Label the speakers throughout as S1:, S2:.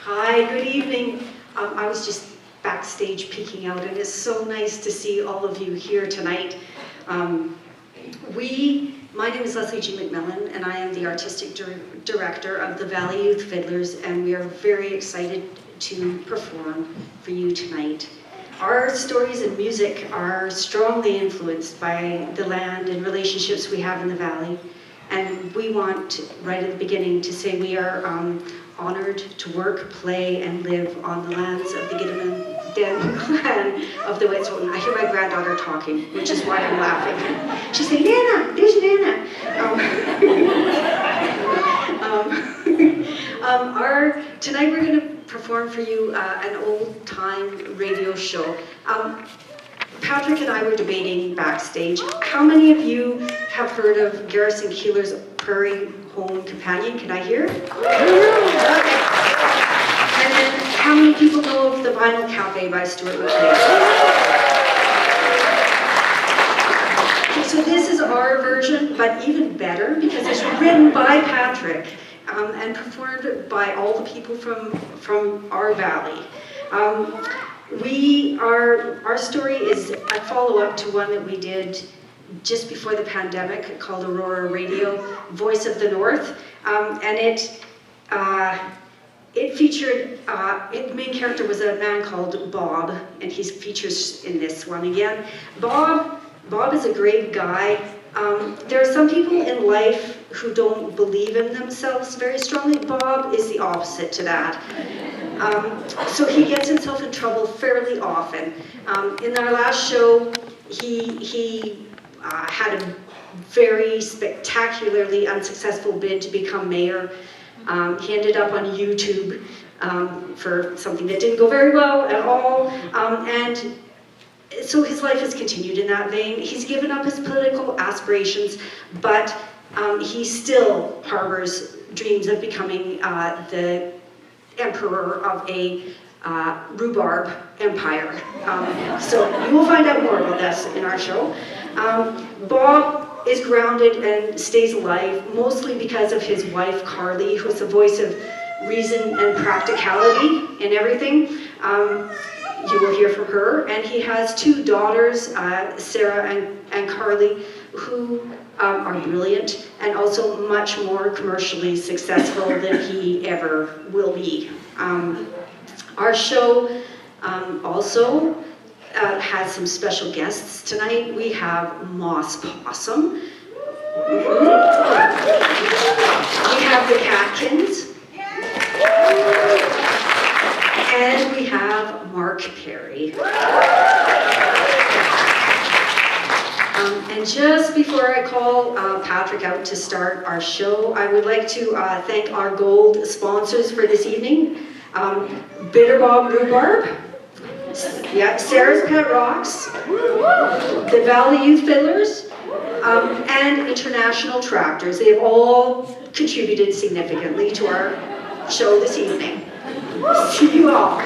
S1: Hi, good evening. I was just backstage peeking out, and it's so nice to see all of you here tonight. My name is Liza Jane MacMillan, and I am the artistic director of the Valley Youth Fiddlers, and we are very excited to perform for you tonight. Our stories and music are strongly influenced by the land and relationships we have in the Valley, and we want, right at the beginning, to say we are honored to work, play, and live on the lands of the Giddaman clan of the Wet'suwet'en. I hear my granddaughter talking, which is why I'm laughing. She's saying, Nana, there's Nana. Tonight we're going to perform for you an old-time radio show. Patrick and I were debating backstage. How many of you have heard of Garrison Keillor's Prairie Home Companion? Can I hear? Okay. And then how many people know of the Vinyl Cafe by Stuart McLean? So this is our version, but even better because it's written by Patrick and performed by all the people from our valley. Our story is a follow-up to one that we did just before the pandemic called Aurora Radio, Voice of the North, and it featured, the main character was a man called Bob, and he features in this one again. Bob is a great guy. There are some people in life who don't believe in themselves very strongly. Bob is the opposite to that. So he gets himself in trouble fairly often. In our last show, he had a very spectacularly unsuccessful bid to become mayor. He ended up on YouTube for something that didn't go very well at all. And so his life has continued in that vein. He's given up his political aspirations, but he still harbors dreams of becoming the emperor of a rhubarb empire. So you will find out more about this in our show. Bob is grounded and stays alive mostly because of his wife Carly, who's the voice of reason and practicality in everything. You will hear from her, and he has two daughters, Sarah and Carly, who are brilliant and also much more commercially successful than he ever will be. Our show also has some special guests tonight. We have Moss Possum. We have the Catkins. And we have Mark Perry. And just before I call Patrick out to start our show, I would like to thank our gold sponsors for this evening. Bitter Bob Rhubarb, Sarah's Pet Rocks, the Valley Youth Fiddlers, and International Tractors. They have all contributed significantly to our show this evening. See you all.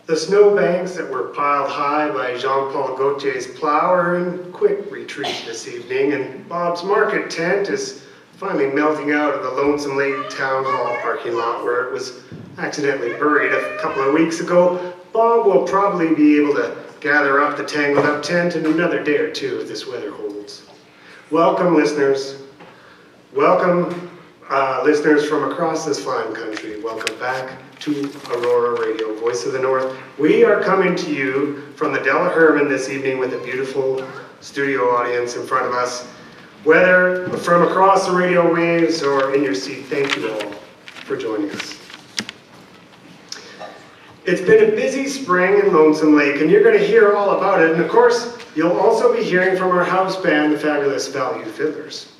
S2: The snowbanks that were piled high by Jean-Paul Gaultier's plow are in quick retreat this evening, and Bob's market tent is finally melting out of the Lonesome Lake Town Hall parking lot where it was accidentally buried a couple of weeks ago. Bob will probably be able to gather up the tangled up tent in another day or two if this weather holds. Welcome, listeners. Welcome, listeners from across this fine country. Welcome back to Aurora Radio, Voice of the North. We are coming to you from the Della Herman this evening with a beautiful studio audience in front of us. Whether from across the radio waves or in your seat, thank you all for joining us. It's been a busy spring in Lonesome Lake, and you're going to hear all about it. And of course, you'll also be hearing from our house band, the fabulous Valley Youth Fiddlers.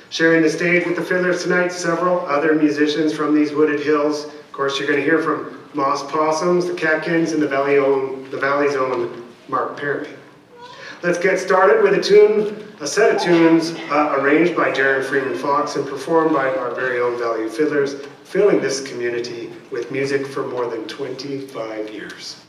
S2: Sharing the stage with the Fiddlers tonight, several other musicians from these wooded hills. Of course, you're going to hear from Moss Possoms, the Catkins, and the Valley's own Mark Perry. Let's get started with a set of tunes arranged by Jaron Freeman-Fox and performed by our very own Valley Youth Fiddlers, filling this community with music for more than 25 years.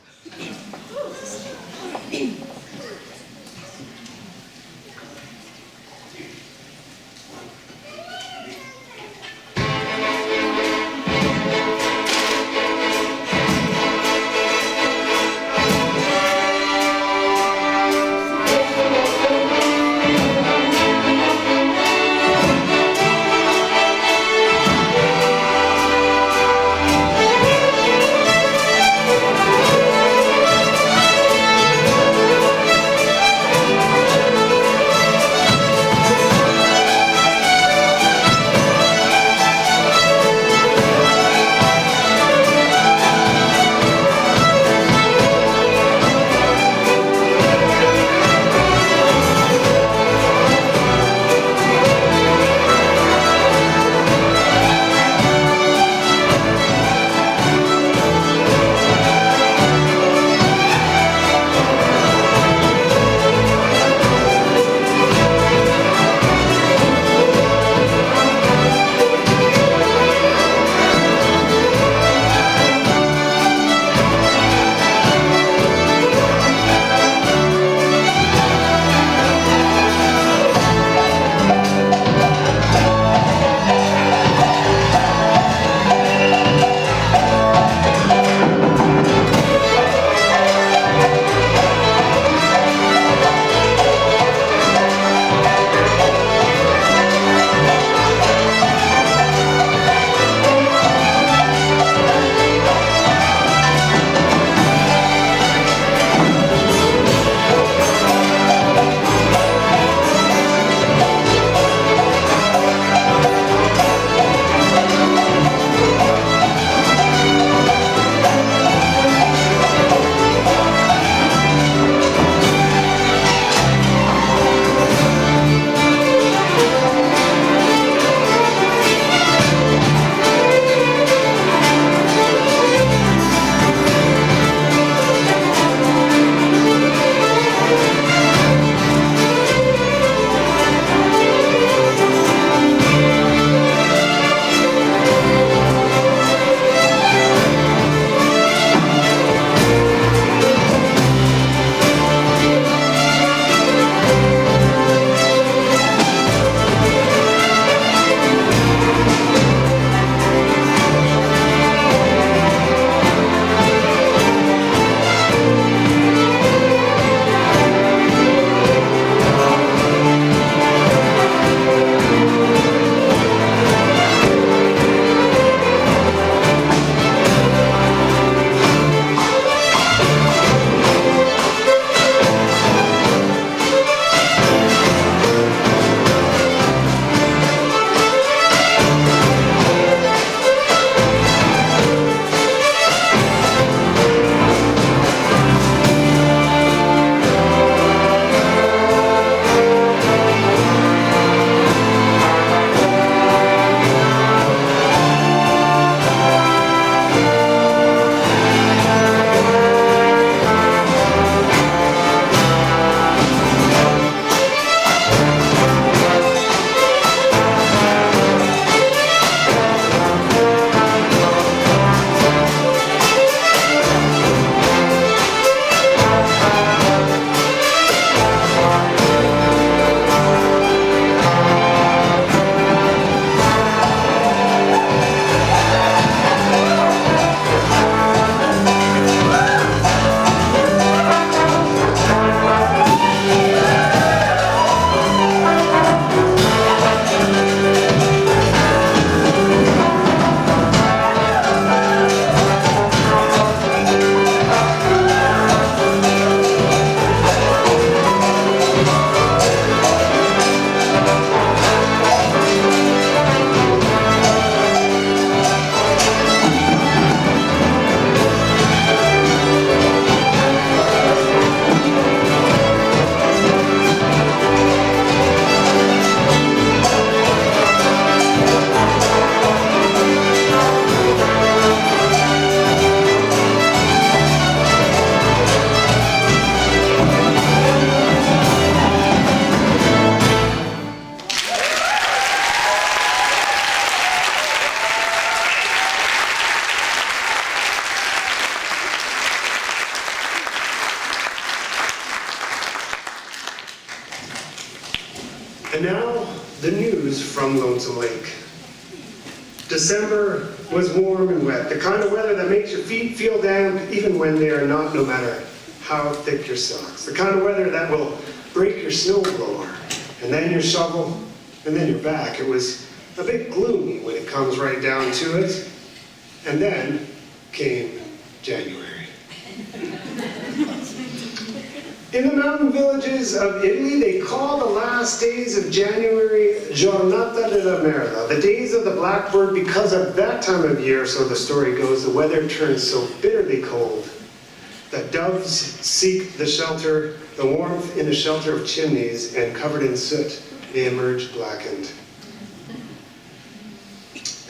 S2: Now, the news from Lonesome Lake. December was warm and wet, the kind of weather that makes your feet feel damp even when they are not, no matter how thick your socks. The kind of weather that will break your snowblower, and then your shovel, and then your back. It was a bit gloomy when it comes right down to it. And then came January. In the mountain villages of Italy, they call the last days of January Giornata della Merla, the days of the blackbird, because at that time of year, so the story goes, the weather turns so bitterly cold that doves seek the shelter, the warmth in the shelter of chimneys, and covered in soot, they emerge blackened.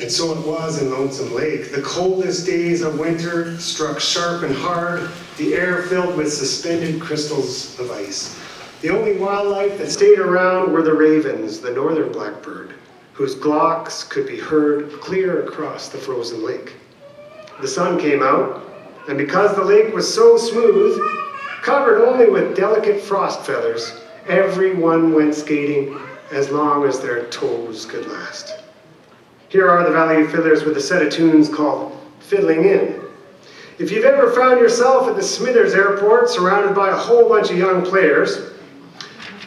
S2: And so it was in Lonesome Lake. The coldest days of winter struck sharp and hard, the air filled with suspended crystals of ice. The only wildlife that stayed around were the ravens, the northern blackbird, whose glocks could be heard clear across the frozen lake. The sun came out, and because the lake was so smooth, covered only with delicate frost feathers, everyone went skating as long as their toes could last. Here are the Valley Youth Fiddlers with a set of tunes called Fiddling In. If you've ever found yourself at the Smithers Airport surrounded by a whole bunch of young players,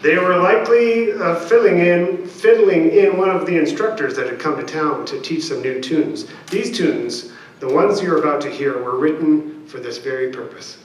S2: they were likely fiddling in one of the instructors that had come to town to teach some new tunes. These tunes, the ones you're about to hear, were written for this very purpose.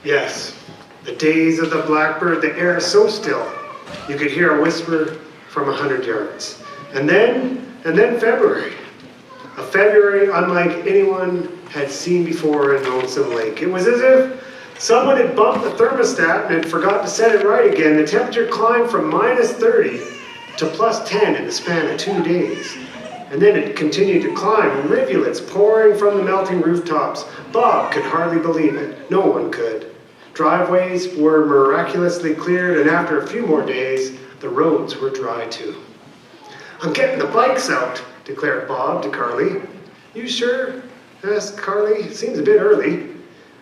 S2: Yes, the days of the blackbird, the air so still, you could hear a whisper from 100 yards. And then February. A February unlike anyone had seen before in Lonesome Lake. It was as if someone had bumped the thermostat and had forgot to set it right again. The temperature climbed from -30 to +10 in the span of 2 days. And then it continued to climb, rivulets pouring from the melting rooftops. Bob could hardly believe it. No one could. Driveways were miraculously cleared, and after a few more days, the roads were dry too. "I'm getting the bikes out," declared Bob to Carly. "You sure?" asked Carly. "Seems a bit early."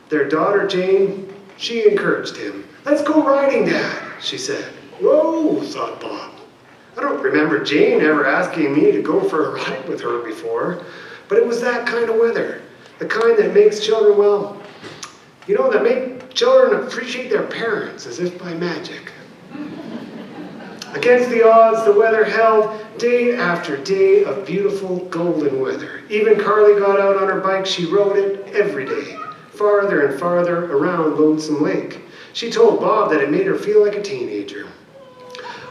S2: Their daughter Jane, she encouraged him. "Let's go riding, Dad," she said. "Whoa," thought Bob. I don't remember Jane ever asking me to go for a ride with her before, but it was that kind of weather, the kind that makes children, well, you know, that make children appreciate their parents as if by magic. Against the odds, the weather held day after day of beautiful golden weather. Even Carly got out on her bike. She rode it every day, farther and farther around Lonesome Lake. She told Bob that it made her feel like a teenager.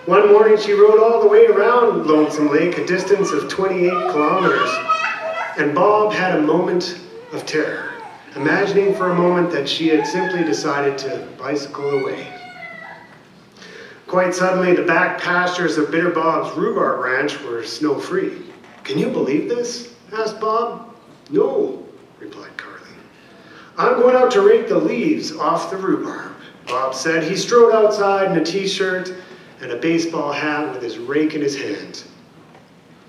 S2: One morning she rode all the way around Lonesome Lake, a distance of 28 kilometers, and Bob had a moment of terror, imagining for a moment that she had simply decided to bicycle away. Quite suddenly, the back pastures of Bitter Bob's rhubarb ranch were snow-free. "Can you believe this?" asked Bob. "No," replied Carly. "I'm going out to rake the leaves off the rhubarb," Bob said. He strode outside in a t-shirt and a baseball hat with his rake in his hand.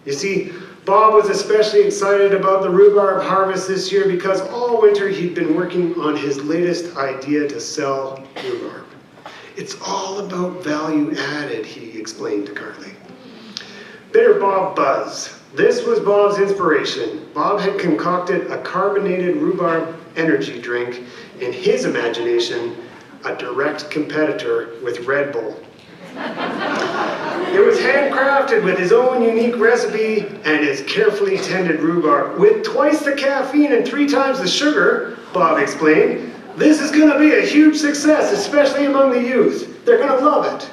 S2: You see, Bob was especially excited about the rhubarb harvest this year because all winter he'd been working on his latest idea to sell rhubarb. "It's all about value added," he explained to Carly. Bitter Bob Buzz. This was Bob's inspiration. Bob had concocted a carbonated rhubarb energy drink, in his imagination, a direct competitor with Red Bull. It was handcrafted with his own unique recipe and his carefully tended rhubarb. "With twice the caffeine and 3 times the sugar," Bob explained. "This is going to be a huge success, especially among the youth. They're going to love it."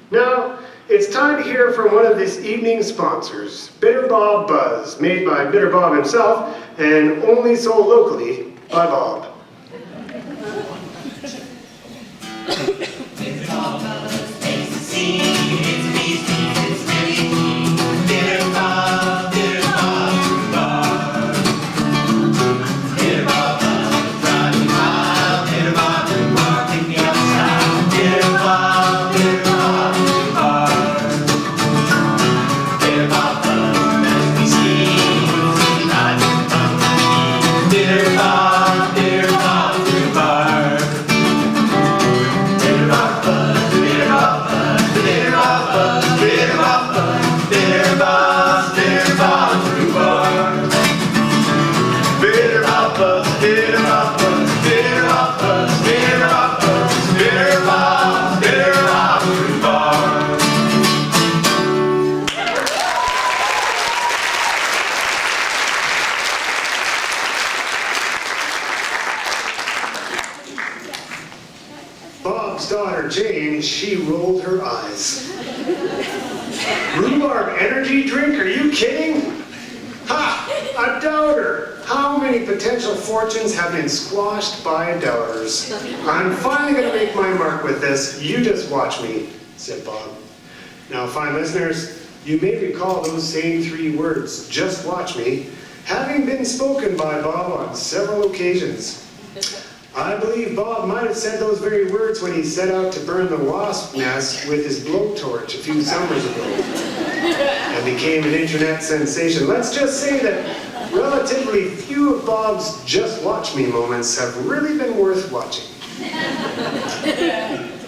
S2: Now, it's time to hear from one of this evening's sponsors, Bitter Bob Buzz, made by Bitter Bob himself and only sold locally by Bob. Bob's daughter Jane, she rolled her eyes. "Rhubarb energy drink? Are you kidding?" "Ha! A doubter! How many potential fortunes have been squashed by doubters? I'm finally going to make my mark with this. You just watch me," said Bob. Now, fine listeners, you may recall those same 3 words, "just watch me," having been spoken by Bob on several occasions. I believe Bob might have said those very words when he set out to burn the wasp nest with his blowtorch a few summers ago and became an internet sensation. Let's just say that relatively few of Bob's just watch me moments have really been worth watching.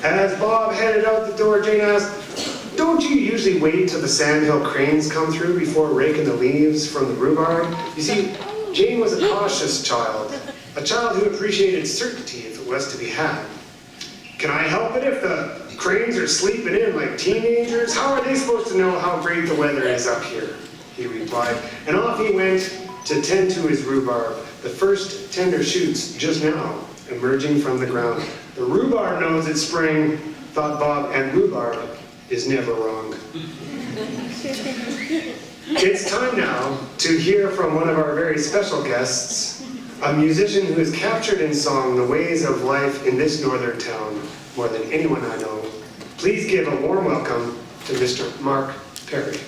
S2: As Bob headed out the door, Jane asked, "Don't you usually wait till the sandhill cranes come through before raking the leaves from the rhubarb?" You see, Jane was a cautious child. A child who appreciated certainty if it was to be had. "Can I help it if the cranes are sleeping in like teenagers? How are they supposed to know how great the weather is up here?" he replied. And off he went to tend to his rhubarb. The first tender shoots just now emerging from the ground. The rhubarb knows it's spring, thought Bob, and rhubarb is never wrong. It's time now to hear from one of our very special guests, a musician who has captured in song the ways of life in this northern town more than anyone I know. Please give a warm welcome to Mr. Mark Perry.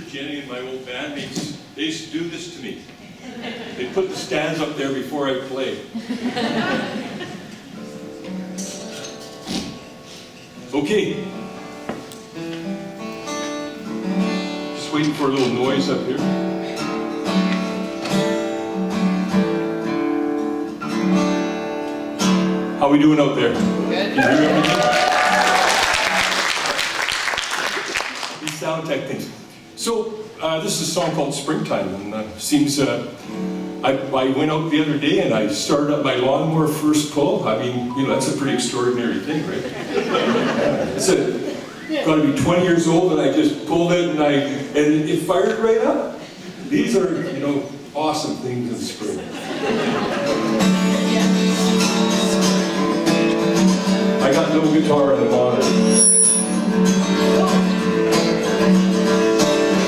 S3: Jenny and my old bandmates, they used to do this to me. They'd put the stands up there before I'd play. Okay. Just waiting for a little noise up here. How we doing out there? Good. Can you hear everything? These sound tech things. So, this is a song called Springtime, and seems, I went out the other day and I started up my lawnmower first pull. I mean, you know, that's a pretty extraordinary thing, right? It's got to be 20 years old, and I just pulled it and it fired right up. These are, you know, awesome things in spring. I got no guitar in the monitor.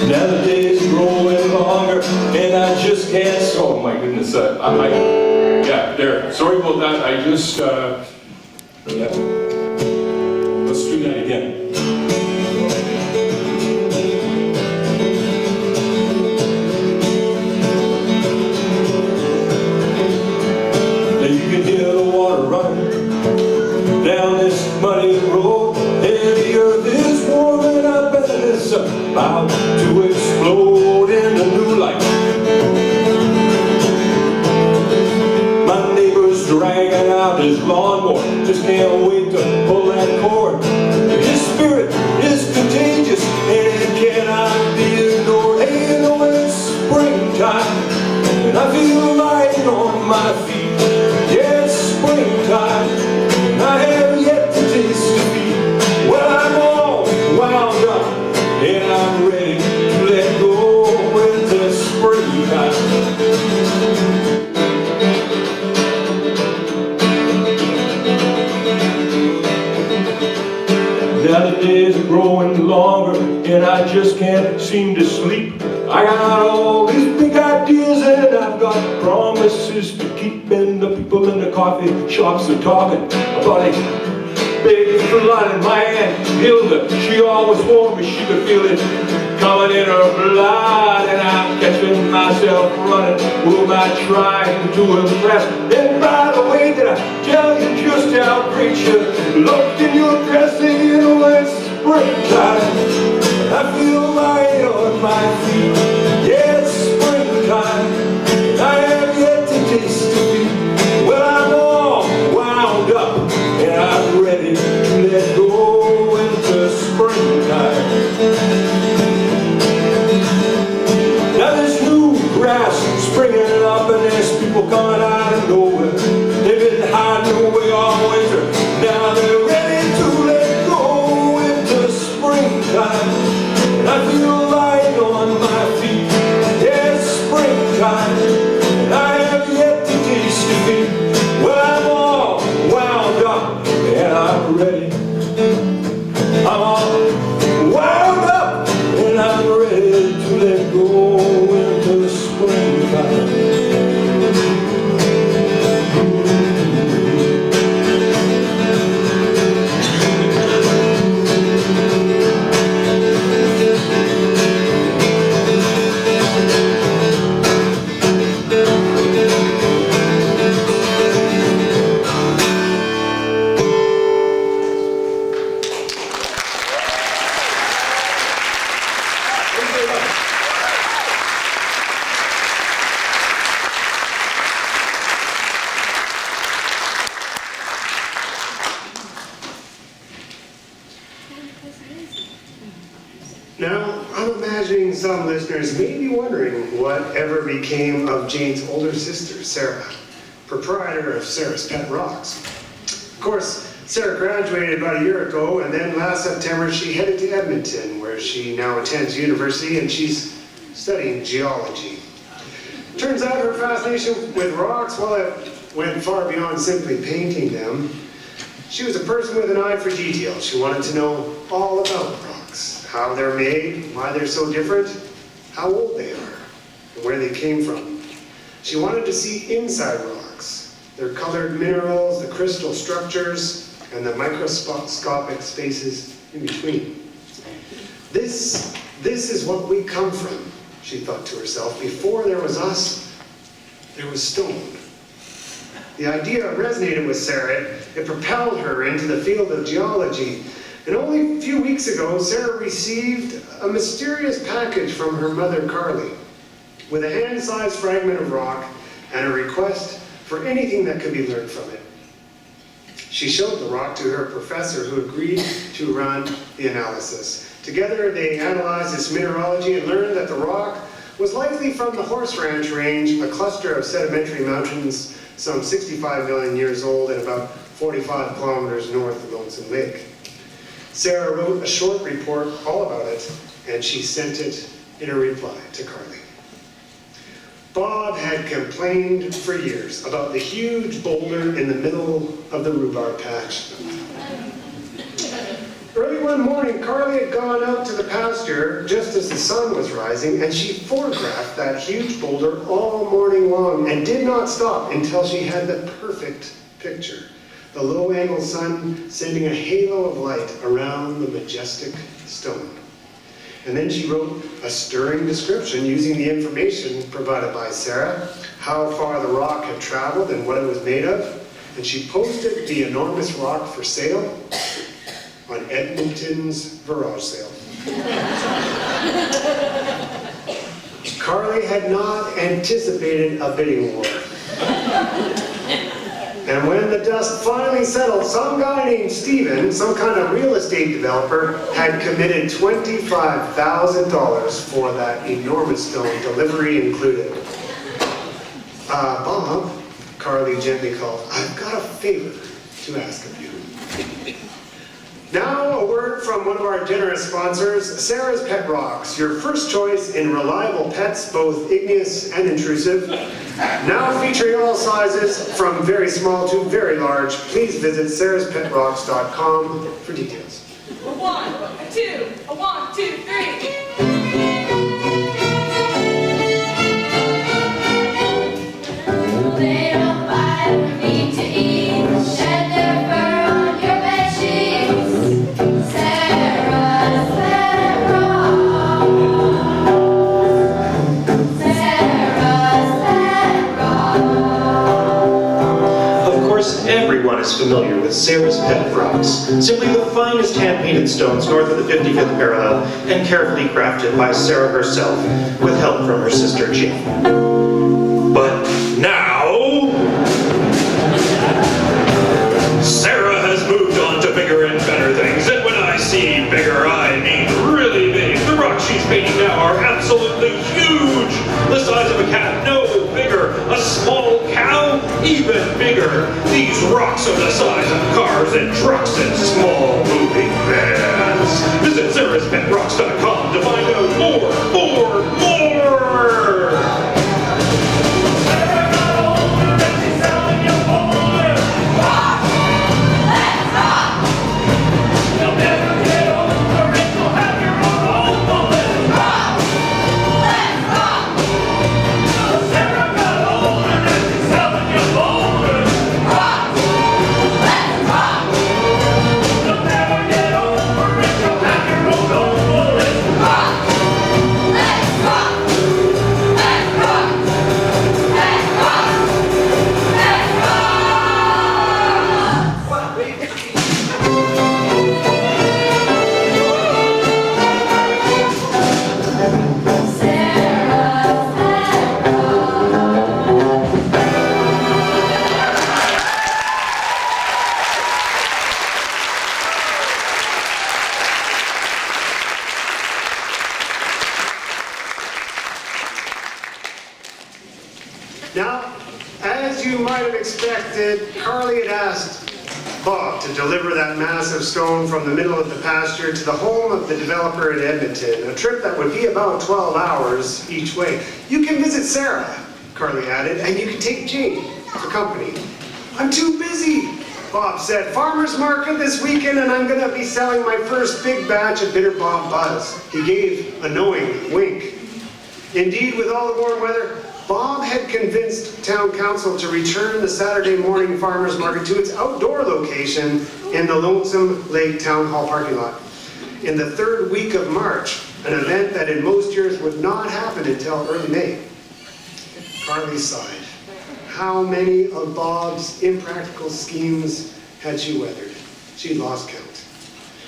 S3: Now the days are growing longer, and I just can't. Oh my goodness! Yeah, there. Sorry about that. I just yeah. Let's do that again. Now you can hear the water running down this muddy road, and the earth is warming up, and it's about to explode in a new light. My neighbor's dragging out his lawnmower, just can't wait to pull that cord. His spirit is contagious and it cannot be ignored. Hey, you know it's springtime, and I feel light on my feet. Yeah, it's springtime, and I have yet to taste defeat. Well, I'm all wound up, and I'm ready to let go into springtime. Now the days are growing longer, and I just can't seem to sleep. I got all these big ideas, and I've got promises to keep. And the people in the coffee shops are talking about it. Big blood in my aunt Hilda, she always warned me she could feel it coming in her blood, and I'm catching myself running. Who am I trying to impress? And by the way, did I tell you just how great you looked in your dressing? You know it's springtime, I feel light on my feet. Yeah, it's springtime, I have yet to taste defeat. Well, I'm all wound up, and I'm ready to let go into springtime. Now there's new grass springing up, and there's people coming out of nowhere. They've been hiding away all winter. Now they're ready to let go into springtime. And I feel light on my feet. Yeah, it's springtime, and I have yet to taste defeat. Well, I'm all wound up, and I'm ready. I'm all wound up, and I'm ready to let go into springtime.
S2: imagining some listeners may be wondering what ever became of Jane's older sister, Sarah, proprietor of Sarah's Pet Rocks. Of course, Sarah graduated about a year ago, and then last September she headed to Edmonton, where she now attends university, and she's studying geology. Turns out her fascination with rocks, well, it went far beyond simply painting them. She was a person with an eye for detail. She wanted to know all about rocks, how they're made, why they're so different, how old they are, and where they came from. She wanted to see inside rocks, their colored minerals, the crystal structures, and the microscopic spaces in between. This is what we come from, she thought to herself. Before there was us, there was stone. The idea resonated with Sarah. It propelled her into the field of geology. And only a few weeks ago, Sarah received a mysterious package from her mother, Carly, with a hand-sized fragment of rock and a request for anything that could be learned from it. She showed the rock to her professor, who agreed to run the analysis. Together, they analyzed its mineralogy and learned that the rock was likely from the Horse Ranch Range, a cluster of sedimentary mountains some 65 million years old and about 45 kilometers north of Lonesome Lake. Sarah wrote a short report all about it, and she sent it in a reply to Carly. Bob had complained for years about the huge boulder in the middle of the rhubarb patch. Early one morning, Carly had gone out to the pasture just as the sun was rising, and she photographed that huge boulder all morning long and did not stop until she had the perfect picture. The low-angle sun sending a halo of light around the majestic stone. And then she wrote a stirring description using the information provided by Sarah, how far the rock had traveled and what it was made of, and she posted the enormous rock for sale on Edmonton's garage sale. Carly had not anticipated a bidding war. And when the dust finally settled, some guy named Steven, some kind of real estate developer, had committed $25,000 for that enormous stone, delivery included. Bob, Carly gently called, I've got a favor to ask of you. Now a word from one of our generous sponsors, Sarah's Pet Rocks, your first choice in reliable pets, both igneous and intrusive. Now featuring all sizes, from very small to very large. Please visit sarahspetrocks.com for details.
S4: A 1, a 2, a 1, 2, 3.
S5: They don't buy what we need to eat, shed their fur on your bed sheets. Sarah's Pet Rocks. Sarah's Pet Rocks.
S6: Of course, everyone is familiar with Sarah's Pet Rocks, simply the finest hand-painted stones north of the 55th parallel and carefully crafted by Sarah herself with help from her sister Jane. But now, Sarah has moved on to bigger and better things, and when I see bigger, I mean really big. The rocks she's painting now are absolutely huge, the size of a cat, no bigger, a small cow, even bigger. These rocks are the size of cars and trucks and small moving vans. Visit sarahspetrocks.com to find out more.
S5: Let's rock!
S2: Now, as you might have expected, Carly had asked Bob to deliver that massive stone from the middle of the pasture to the home of the developer in Edmonton, a trip that would be about 12 hours each way. You can visit Sarah, Carly added, and you can take Jane for company. I'm too busy, Bob said. Farmer's market this weekend and I'm gonna be selling my first big batch of Bitter Bob Buzz. He gave a knowing wink. Indeed, with all the warm weather, Bob had convinced town council to return the Saturday morning farmer's market to its outdoor location in the Lonesome Lake Town Hall parking lot. In the third week of March, an event that in most years would not happen until early May. Carly sighed. How many of Bob's impractical schemes had she weathered? She'd lost count.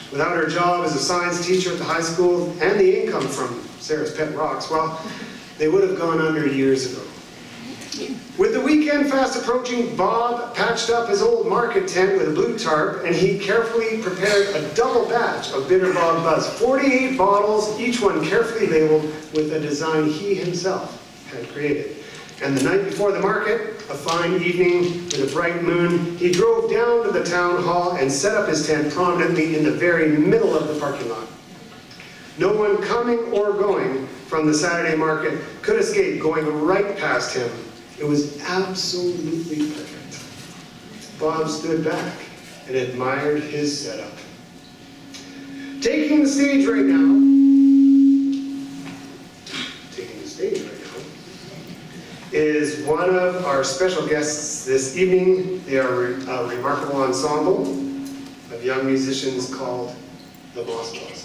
S2: Without her job as a science teacher at the high school and the income from Sarah's pet rocks, well, they would have gone under years ago. With the weekend fast approaching, Bob patched up his old market tent with a blue tarp and he carefully prepared a double batch of Bitter Bob Buzz. 48 bottles, each one carefully labeled with a design he himself had created. And the night before the market, a fine evening with a bright moon, he drove down to the town hall and set up his tent prominently in the very middle of the parking lot. No one coming or going from the Saturday market could escape going right past him. It was absolutely perfect. Bob stood back and admired his setup. Taking the stage right now is one of our special guests this evening. They are a remarkable ensemble of young musicians called the Possoms.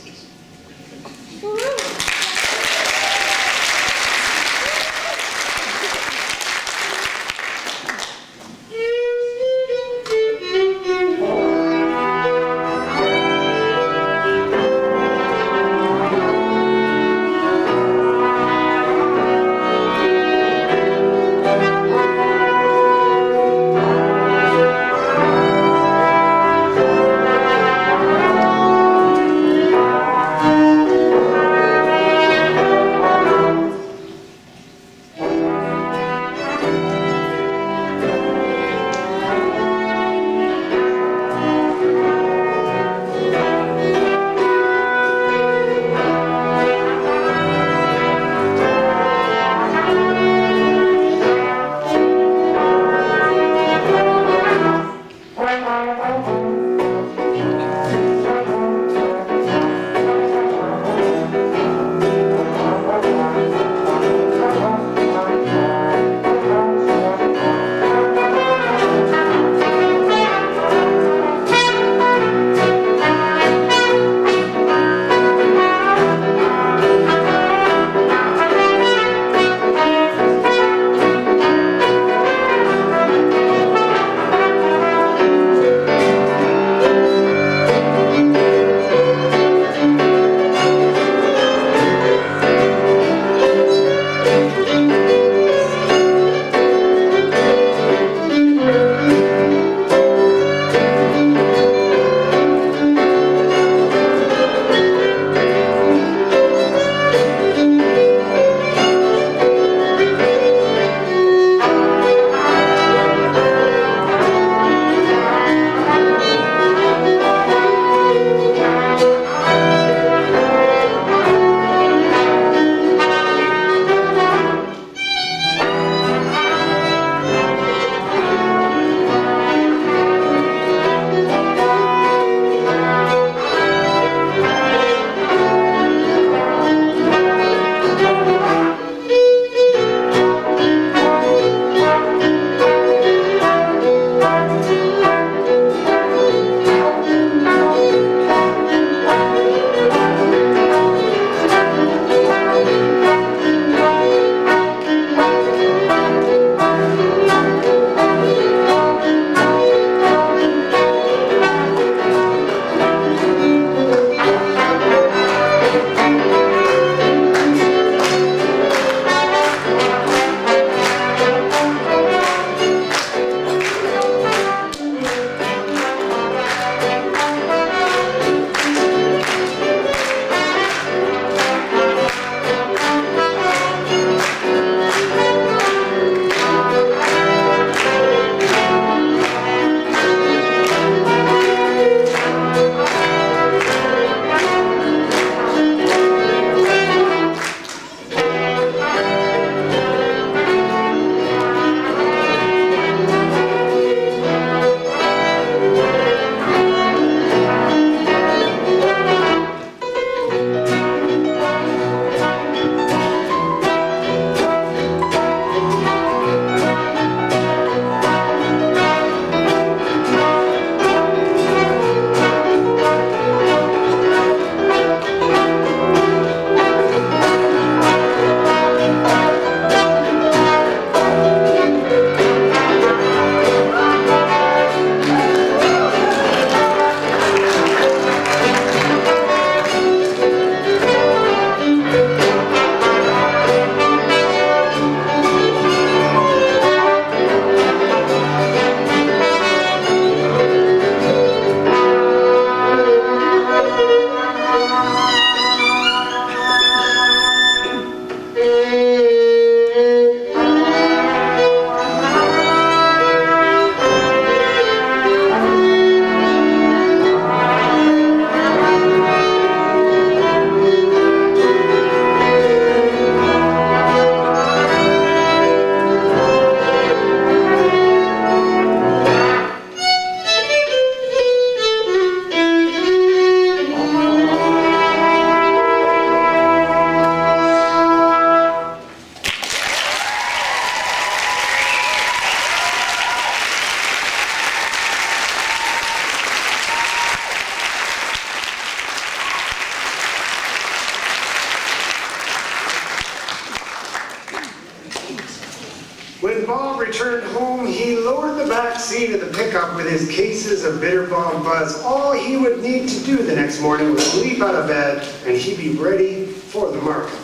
S2: When Bob returned home, he lowered the back seat of the pickup with his cases of Bitter Bomb Buzz. All he would need to do the next morning was leap out of bed, and he'd be ready for the market.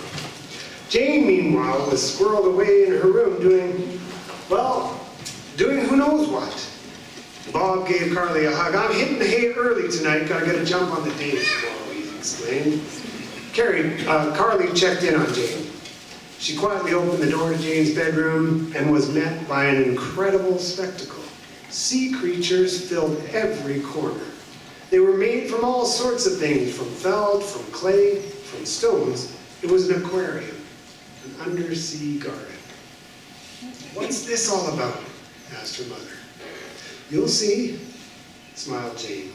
S2: Jane, meanwhile, was squirreled away in her room doing who knows what. Bob gave Carly a hug. "I'm hitting the hay early tonight. Gotta get a jump on the date tomorrow," he exclaimed. Carly checked in on Jane. She quietly opened the door to Jane's bedroom and was met by an incredible spectacle. Sea creatures filled every corner. They were made from all sorts of things, from felt, from clay, from stones. It was an aquarium, an undersea garden. "What's this all about?" asked her mother. "You'll see," smiled Jane,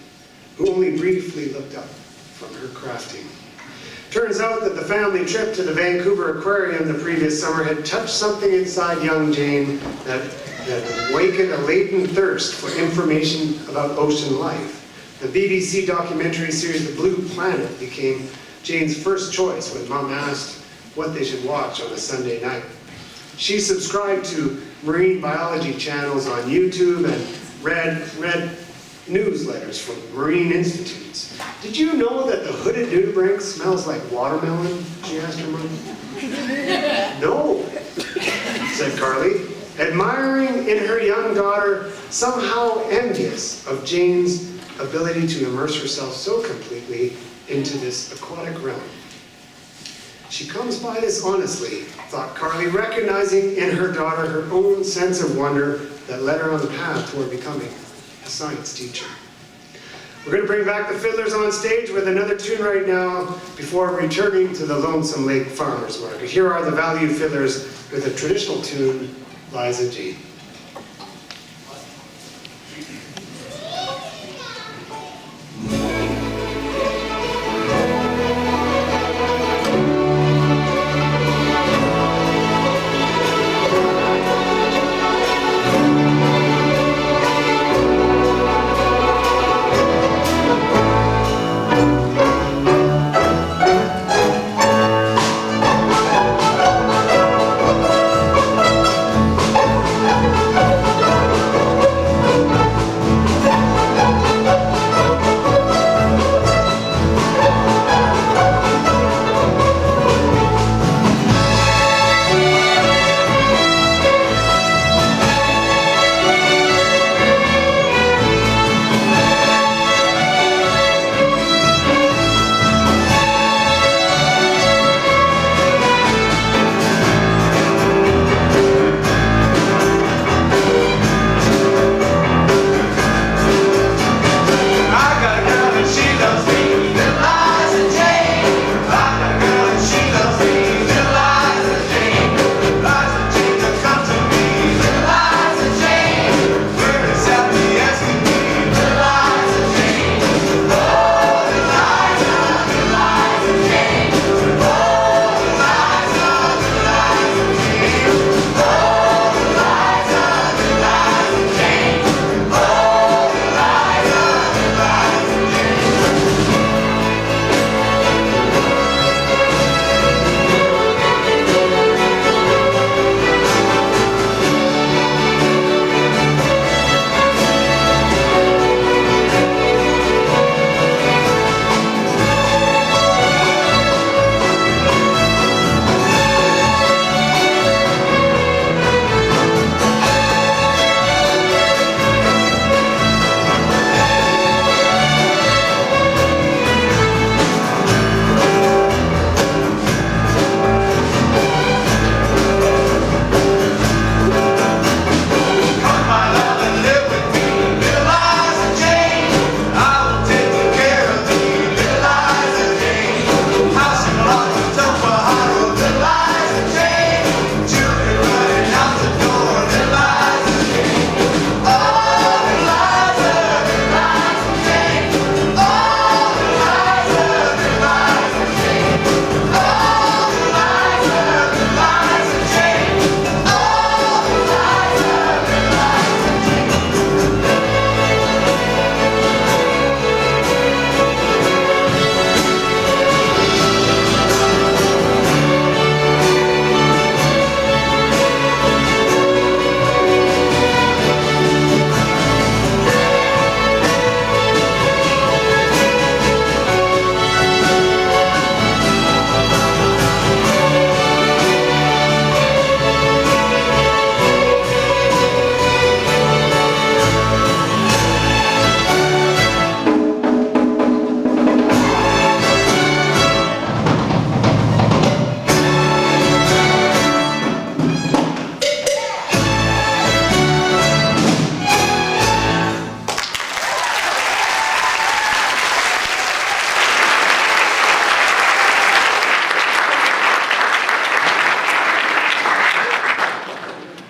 S2: who only briefly looked up from her crafting. Turns out that the family trip to the Vancouver Aquarium the previous summer had touched something inside young Jane that awakened a latent thirst for information about ocean life. The BBC documentary series The Blue Planet became Jane's first choice when Mom asked what they should watch on a Sunday night. She subscribed to marine biology channels on YouTube and read newsletters from marine institutes. "Did you know that the hooded nudibranch smells like watermelon?" she asked her mother. "No," said Carly, admiring in her young daughter, somehow envious of Jane's ability to immerse herself so completely into this aquatic realm. "She comes by this honestly," thought Carly, recognizing in her daughter her own sense of wonder that led her on the path toward becoming a science teacher. We're going to bring back the Fiddlers on stage with another tune right now before returning to the Lonesome Lake Farmers Market. Here are the Valley Youth Fiddlers with a traditional tune, Liza Jane.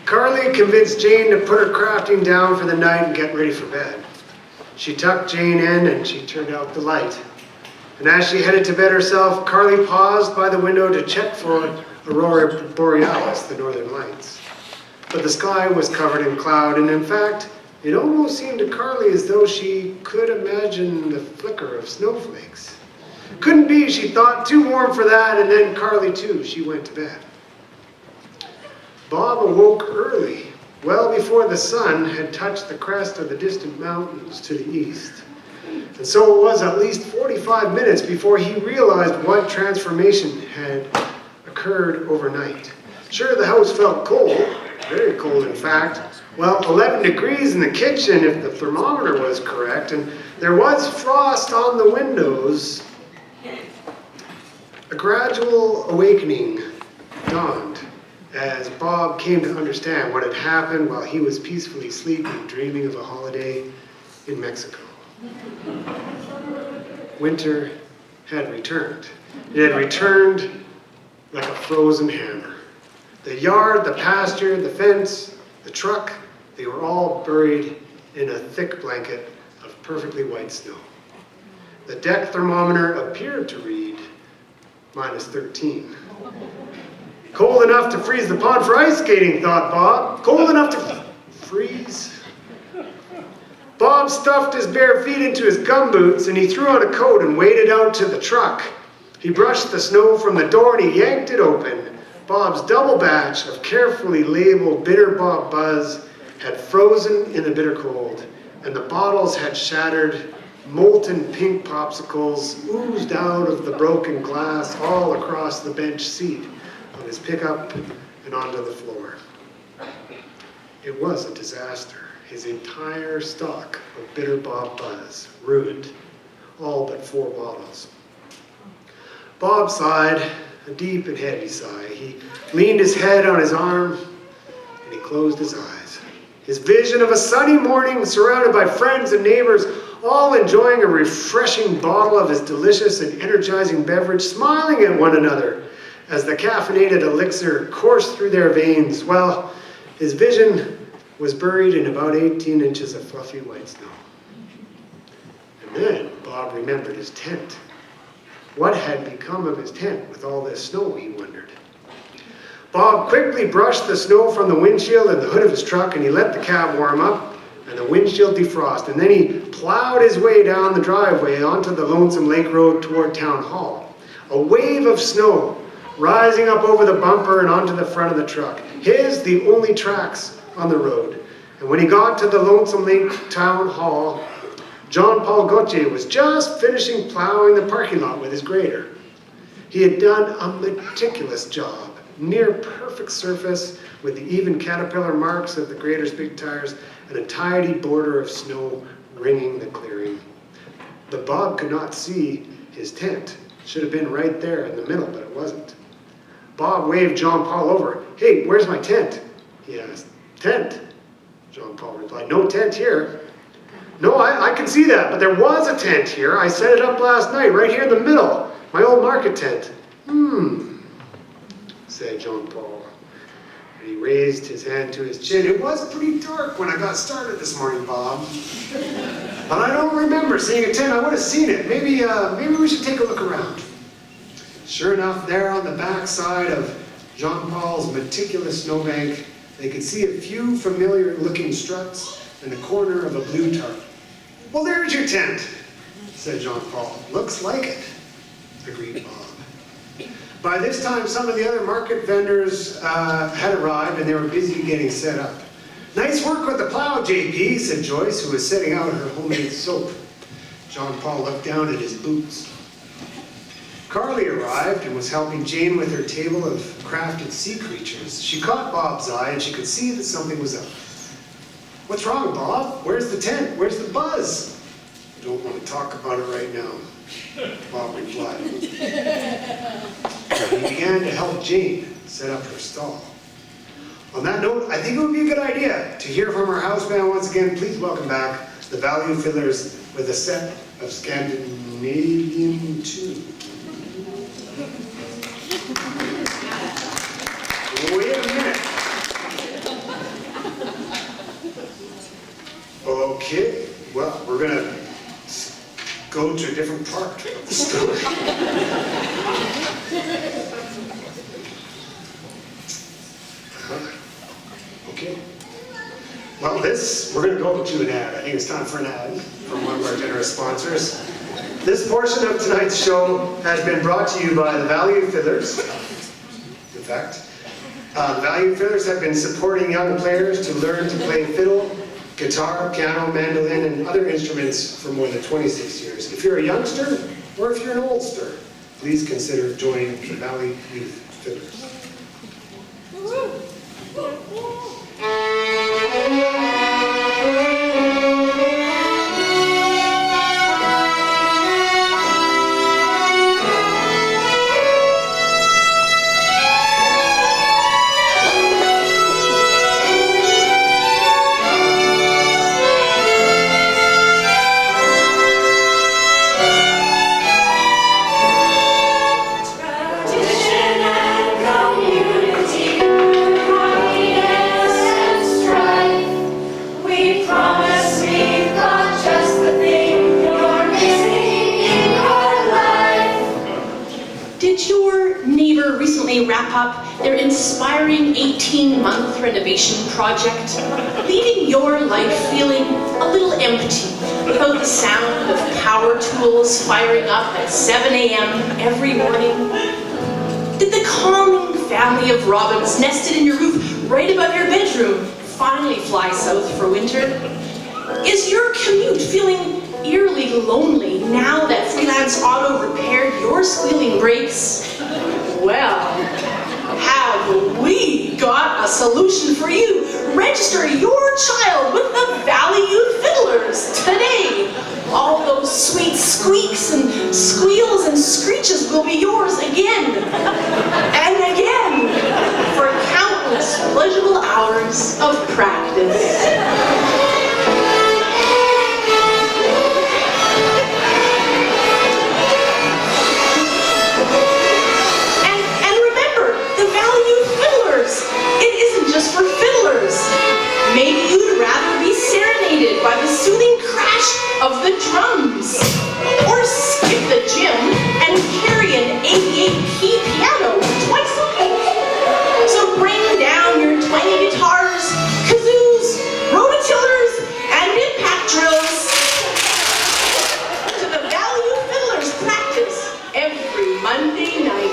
S2: Carly convinced Jane to put her crafting down for the night and get ready for bed. She tucked Jane in and she turned out the light. And as she headed to bed herself, Carly paused by the window to check for Aurora Borealis, the northern lights. But the sky was covered in cloud, and in fact, it almost seemed to Carly as though she could imagine the flicker of snowflakes. Couldn't be, she thought, too warm for that, and then Carly too, she went to bed. Bob awoke early, well before the sun had touched the crest of the distant mountains to the east. And so it was at least 45 minutes before he realized what transformation had occurred overnight. Sure, the house felt cold, very cold in fact. Well, 11 degrees in the kitchen if the thermometer was correct, and there was frost on the windows. A gradual awakening dawned as Bob came to understand what had happened while he was peacefully sleeping, dreaming of a holiday in Mexico. Winter had returned. It had returned like a frozen hammer. The yard, the pasture, the fence, the truck, they were all buried in a thick blanket of perfectly white snow. The deck thermometer appeared to read -13. Cold enough to freeze the pond for ice skating, thought Bob. Cold enough to freeze. Bob stuffed his bare feet into his gumboots and he threw on a coat and waded out to the truck. He brushed the snow from the door and he yanked it open. Bob's double batch of carefully labeled Bitter Bob Buzz had frozen in the bitter cold, and the bottles had shattered. Molten pink popsicles oozed out of the broken glass all across the bench seat of his pickup and onto the floor. It was a disaster. His entire stock of Bitter Bob Buzz ruined, all but 4 bottles. Bob sighed, a deep and heavy sigh. He leaned his head on his arm and he closed his eyes. His vision of a sunny morning surrounded by friends and neighbors, all enjoying a refreshing bottle of his delicious and energizing beverage, smiling at one another as the caffeinated elixir coursed through their veins. Well, his vision was buried in about 18 inches of fluffy white snow. And then Bob remembered his tent. What had become of his tent with all this snow, he wondered. Bob quickly brushed the snow from the windshield and the hood of his truck, and he let the cab warm up and the windshield defrost, and then he plowed his way down the driveway onto the Lonesome Lake Road toward Town Hall. A wave of snow rising up over the bumper and onto the front of the truck. His, the only tracks on the road. And when he got to the Lonesome Lake Town Hall, Jean-Paul Gaultier was just finishing plowing the parking lot with his grader. He had done a meticulous job, near perfect surface with the even caterpillar marks of the grader's big tires and a tidy border of snow ringing the clearing. But Bob could not see his tent. Should have been right there in the middle, but it wasn't. Bob waved Jean-Paul over. "Hey, where's my tent?" he asked. "Tent?" Jean-Paul replied. "No tent here." "No, I can see that, but there was a tent here. I set it up last night, right here in the middle. My old market tent." Said Jean-Paul. And he raised his hand to his chin. "It was pretty dark when I got started this morning, Bob. But I don't remember seeing a tent. I would have seen it. Maybe we should take a look around." Sure enough, there on the back side of Jean-Paul's meticulous snowbank, they could see a few familiar-looking struts and the corner of a blue tarp. "Well, there's your tent," said Jean-Paul. "Looks like it," agreed Bob. By this time, some of the other market vendors had arrived and they were busy getting set up. "Nice work with the plow, JP," said Joyce, who was setting out her homemade soap. Jean-Paul looked down at his boots. Carly arrived and was helping Jane with her table of crafted sea creatures. She caught Bob's eye and she could see that something was up. "What's wrong, Bob? Where's the tent? Where's the buzz?" "I don't want to talk about it right now," Bob replied. He began to help Jane set up her stall. On that note, I think it would be a good idea to hear from our house band once again. Please welcome back the Valley Youth Fiddlers with a set of Scandinavian tunes. Wait a minute. Okay, well, we're gonna go to a different part of the story. Okay. Well, we're gonna go to an ad. I think it's time for an ad from one of our generous sponsors. This portion of tonight's show has been brought to you by the Valley Youth Fiddlers. In fact, the Valley Youth Fiddlers have been supporting young players to learn to play fiddle, guitar, piano, mandolin, and other instruments for more than 26 years. If you're a youngster, or if you're an oldster, please consider joining the Valley Youth Fiddlers.
S5: Tradition and community, happiness and strife. We promise we've got just the thing you're missing in your life.
S7: Did your neighbor recently wrap up their inspiring 18-month renovation project, leaving your life feeling a little empty without the sound of power tools firing up at 7 a.m. every morning? Did the calming family of robins nested in your roof right above your bedroom finally fly south for winter? Is your commute feeling eerily lonely now that Freelance Auto repaired your squealing brakes? Well, have we got a solution for you? Register your child with the Valley Youth Fiddlers today. All those sweet squeaks and squeals and screeches will be yours again and again for countless pleasurable hours of practice. And remember, the Valley Youth Fiddlers, it isn't just for fiddlers. Maybe you'd rather be serenaded by the soothing crash of the drums, or skip the gym and carry an 88-key piano twice a week. So bring down your twangy guitars, kazoos, rototillers, and impact drills to the Valley Youth Fiddlers practice every Monday night.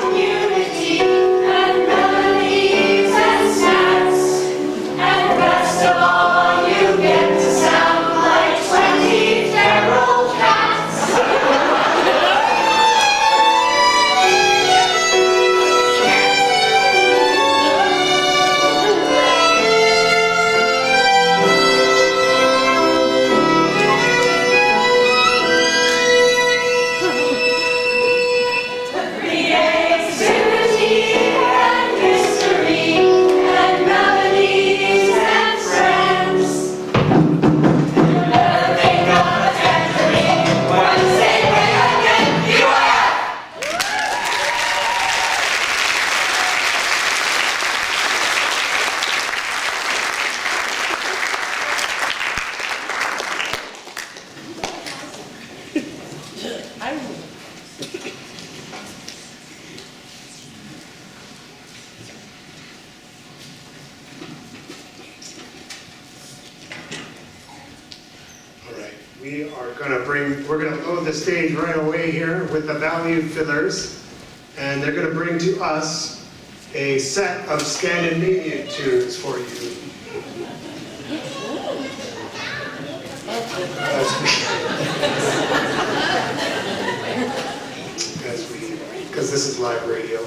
S5: Community and melodies and stats, and best of all, you get to sound like 20 feral cats. Creativity and history and melodies and friends. Never think of a tangerine or the same way again. VYF!
S2: All right, we're gonna load the stage right away here with the Valley Youth Fiddlers, and they're gonna bring to us a set of Scandinavian tunes for you. Because this is live radio.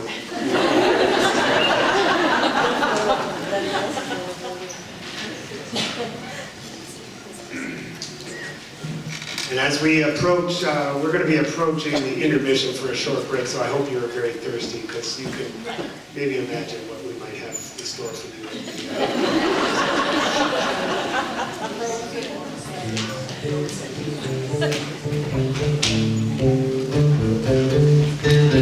S2: And as we approach, we're going to be approaching the intermission for a short break, so I hope you're very thirsty, because you can maybe imagine what we might have in store for you.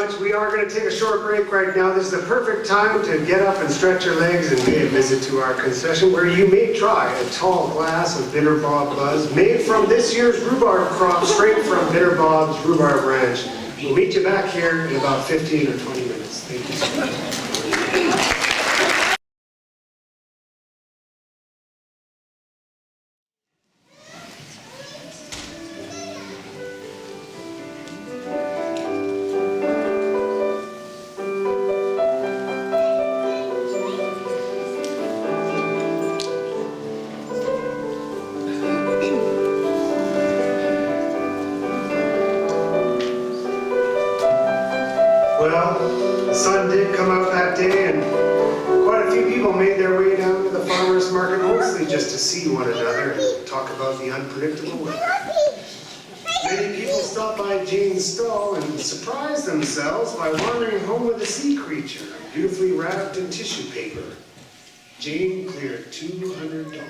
S2: much. We are going to take a short break right now. This is the perfect time to get up and stretch your legs and pay a visit to our concession where you may try a tall glass of Bitter Bob Buzz made from this year's rhubarb crop straight from Bitter Bob's rhubarb ranch. We'll meet you back here in about 15 or 20 minutes. Thank you so much. Well, the sun did come out that day, and quite a few people made their way down to the farmers market, mostly just to see one another and talk about the unpredictable weather. Many people stopped by Jane's stall and surprised themselves by wandering home with a sea creature, beautifully wrapped in tissue paper. Jane cleared $200.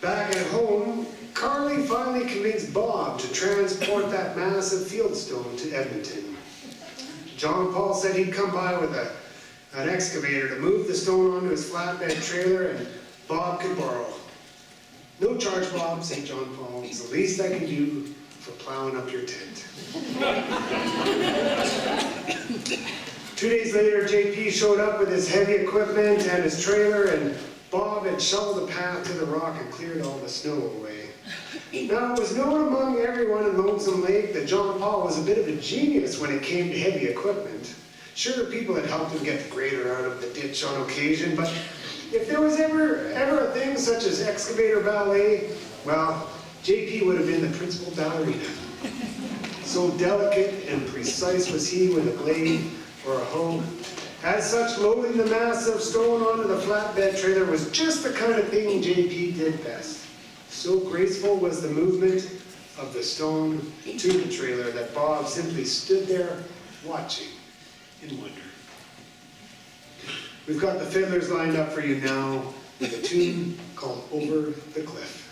S2: Back at home, Carly finally convinced Bob to transport that massive fieldstone to Edmonton. John Paul said he'd come by with an excavator to move the stone onto his flatbed trailer and Bob could borrow. No charge, Bob, said John Paul. It's the least I can do for plowing up your tent. 2 days later, JP showed up with his heavy equipment and his trailer, and Bob had shoveled a path to the rock and cleared all the snow away. Now, it was known among everyone in Lonesome Lake that John Paul was a bit of a genius when it came to heavy equipment. Sure, people had helped him get the grader out of the ditch on occasion, but if there was ever a thing such as excavator ballet, well, JP would have been the principal ballerina. So delicate and precise was he with a blade or a hoe. As such, loading the massive stone onto the flatbed trailer was just the kind of thing JP did best. So graceful was the movement of the stone to the trailer that Bob simply stood there watching in wonder. We've got the fiddlers lined up for you now with a tune called Over the Cliff.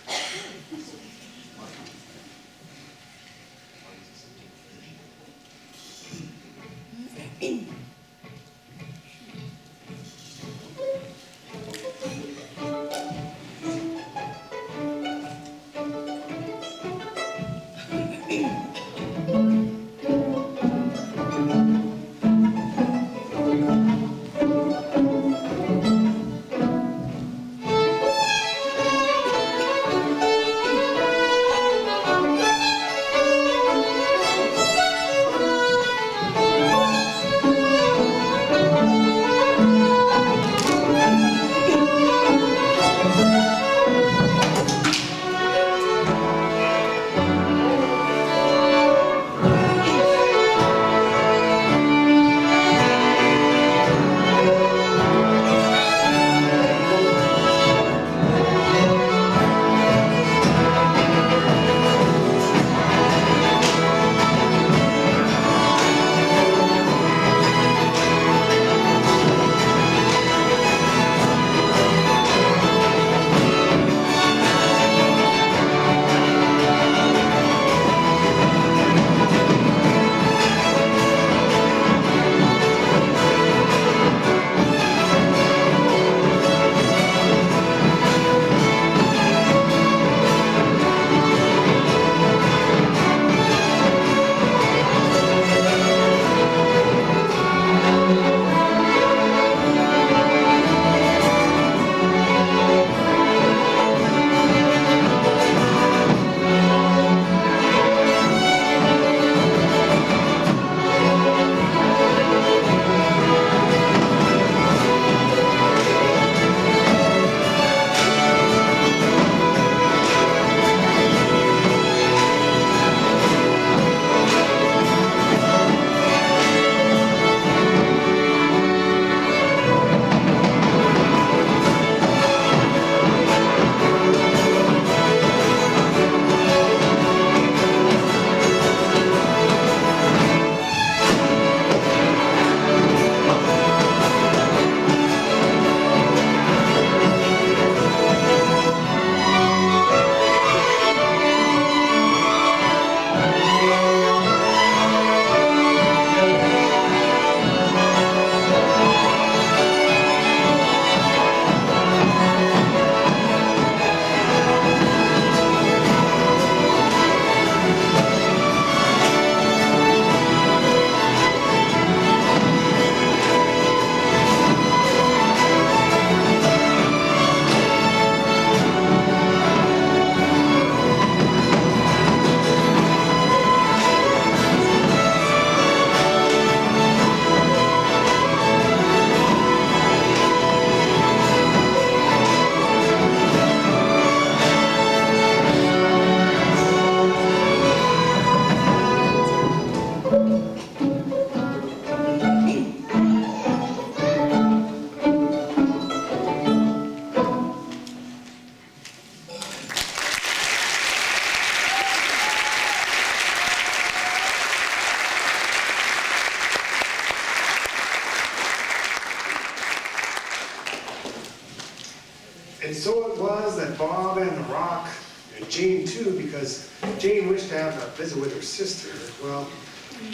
S2: And so it was that Bob and the Rock, and Jane too, because Jane wished to have a visit with her sister, well,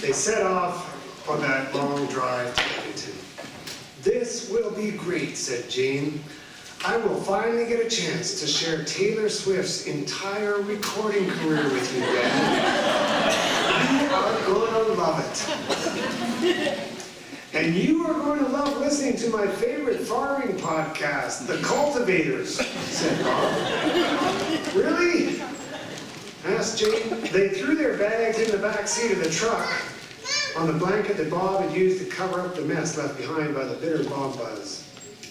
S2: they set off on that long drive to Edmonton. "This will be great," said Jane. "I will finally get a chance to share Taylor Swift's entire recording career with you, Dad. You are going to love it. And you are going to love listening to my favorite farming podcast, The Cultivators," said Bob. "Really?" asked Jane. They threw their bags in the back seat of the truck on the blanket that Bob had used to cover up the mess left behind by the bitter Bob Buzz.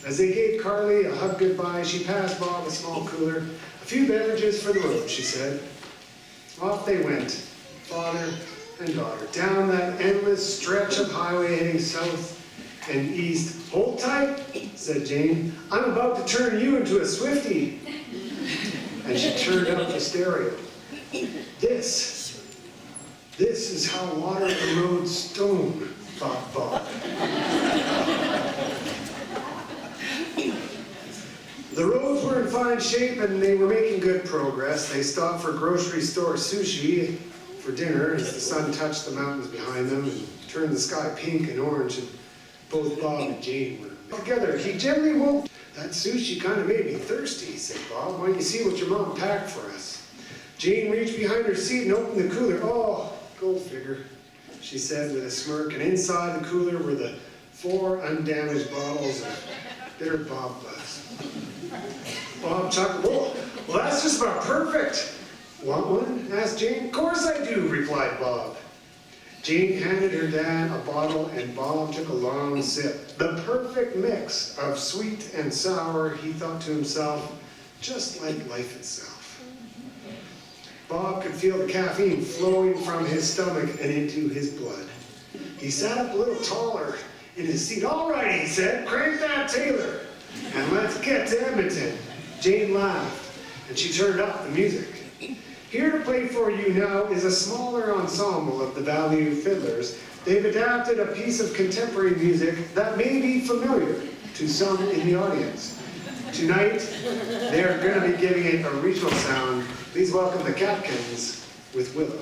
S2: As they gave Carly a hug goodbye, she passed Bob a small cooler. "A few beverages for the road," she said. Off they went, father and daughter, down that endless stretch of highway heading south and east. "Hold tight," said Jane. "I'm about to turn you into a Swiftie." And she turned up the stereo. This is how water erodes stone, thought Bob. The roads were in fine shape and they were making good progress. They stopped for grocery store sushi for dinner as the sun touched the mountains behind them and turned the sky pink and orange, and both Bob and Jane were together. He gently woke. "That sushi kind of made me thirsty," said Bob. "Why don't you see what your mom packed for us?" Jane reached behind her seat and opened the cooler. "Oh, go figure," she said with a smirk, and inside the cooler were the 4 undamaged bottles of bitter Bob Buzz. Bob chuckled. Well, that's just about perfect." "Want one?" asked Jane. "Of course I do," replied Bob. Jane handed her dad a bottle and Bob took a long sip. The perfect mix of sweet and sour, he thought to himself, just like life itself. Bob could feel the caffeine flowing from his stomach and into his blood. He sat up a little taller in his seat. "All right," he said, "crank that Taylor, and let's get to Edmonton." Jane laughed, and she turned up the music. Here to play for you now is a smaller ensemble of the Valley Youth Fiddlers. They've adapted a piece of contemporary music that may be familiar to some in the audience. Tonight, they're going to be giving it a regional sound. Please welcome the Catkins with Willow.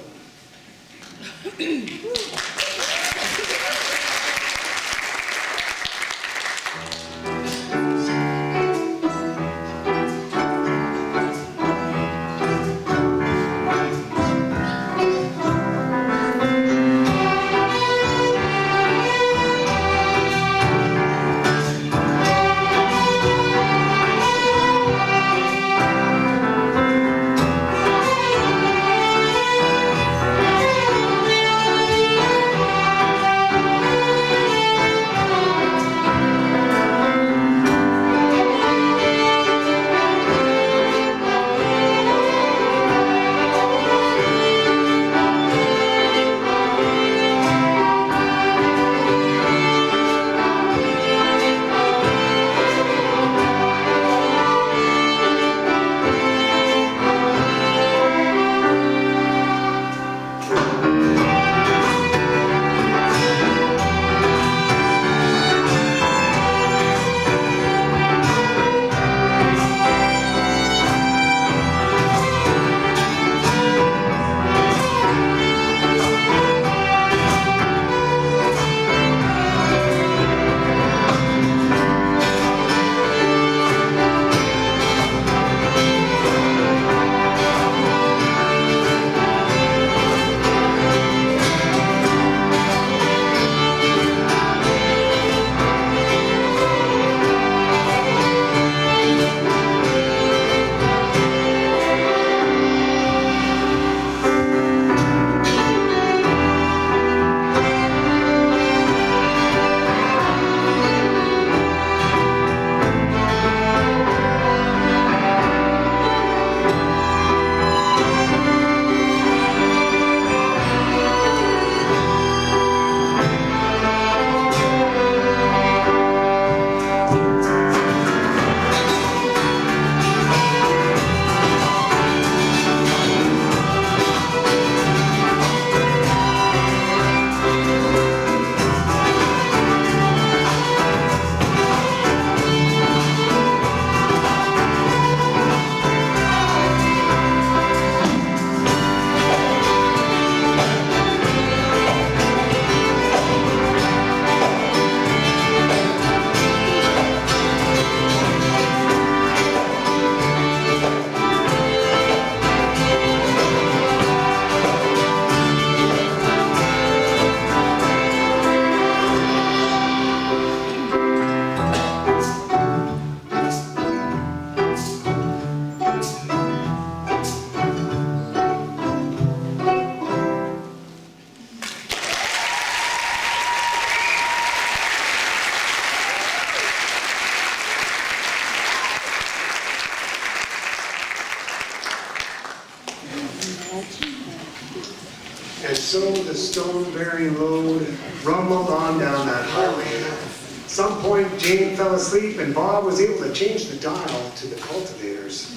S2: so the stone-bearing load rumbled on down that highway. At some point, Jane fell asleep and Bob was able to change the dial to the cultivators.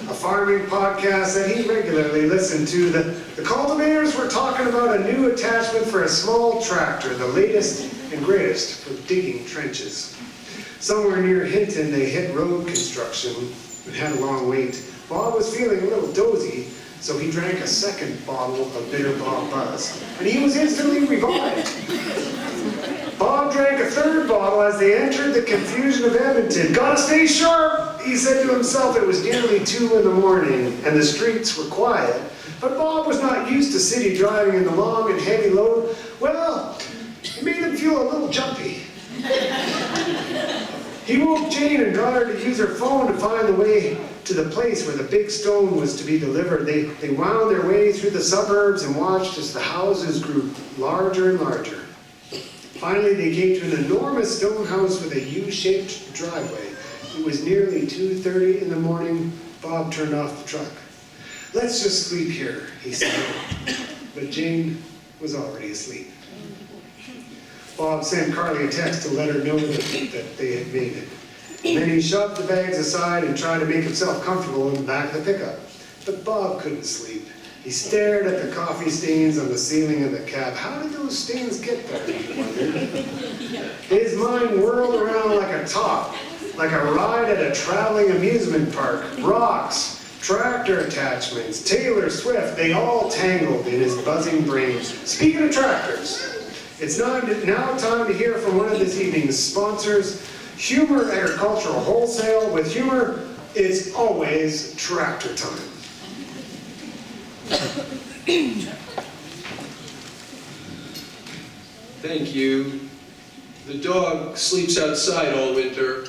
S2: A farming podcast that he regularly listened to. The cultivators were talking about a new attachment for a small tractor, the latest and greatest for digging trenches. Somewhere near Hinton, they hit road construction and had a long wait. Bob was feeling a little dozy, so he drank a second bottle of Bitter Bob Buzz, and he was instantly revived. Bob drank a third bottle as they entered the confusion of Edmonton. "Gotta stay sharp," he said to himself. It was nearly 2 in the morning, and the streets were quiet. But Bob was not used to city driving in the long and heavy load. Well, it made him feel a little jumpy. He woke Jane and got her to use her phone to find the way to the place where the big stone was to be delivered. They wound their way through the suburbs and watched as the houses grew larger and larger. Finally, they came to an enormous stone house with a U-shaped driveway. It was nearly 2:30 in the morning. Bob turned off the truck. "Let's just sleep here," he said. But Jane was already asleep. Bob sent Carly a text to let her know that they had made it. And then he shoved the bags aside and tried to make himself comfortable in the back of the pickup. But Bob couldn't sleep. He stared at the coffee stains on the ceiling of the cab. How did those stains get there, he wondered. His mind whirled around like a top, like a ride at a traveling amusement park. Rocks, tractor attachments, Taylor Swift, they all tangled in his buzzing brain. Speaking of tractors, it's now time to hear from one of this evening's sponsors, Humor Agricultural Wholesale. With humor, it's always tractor time.
S8: Thank you. The dog sleeps outside all winter.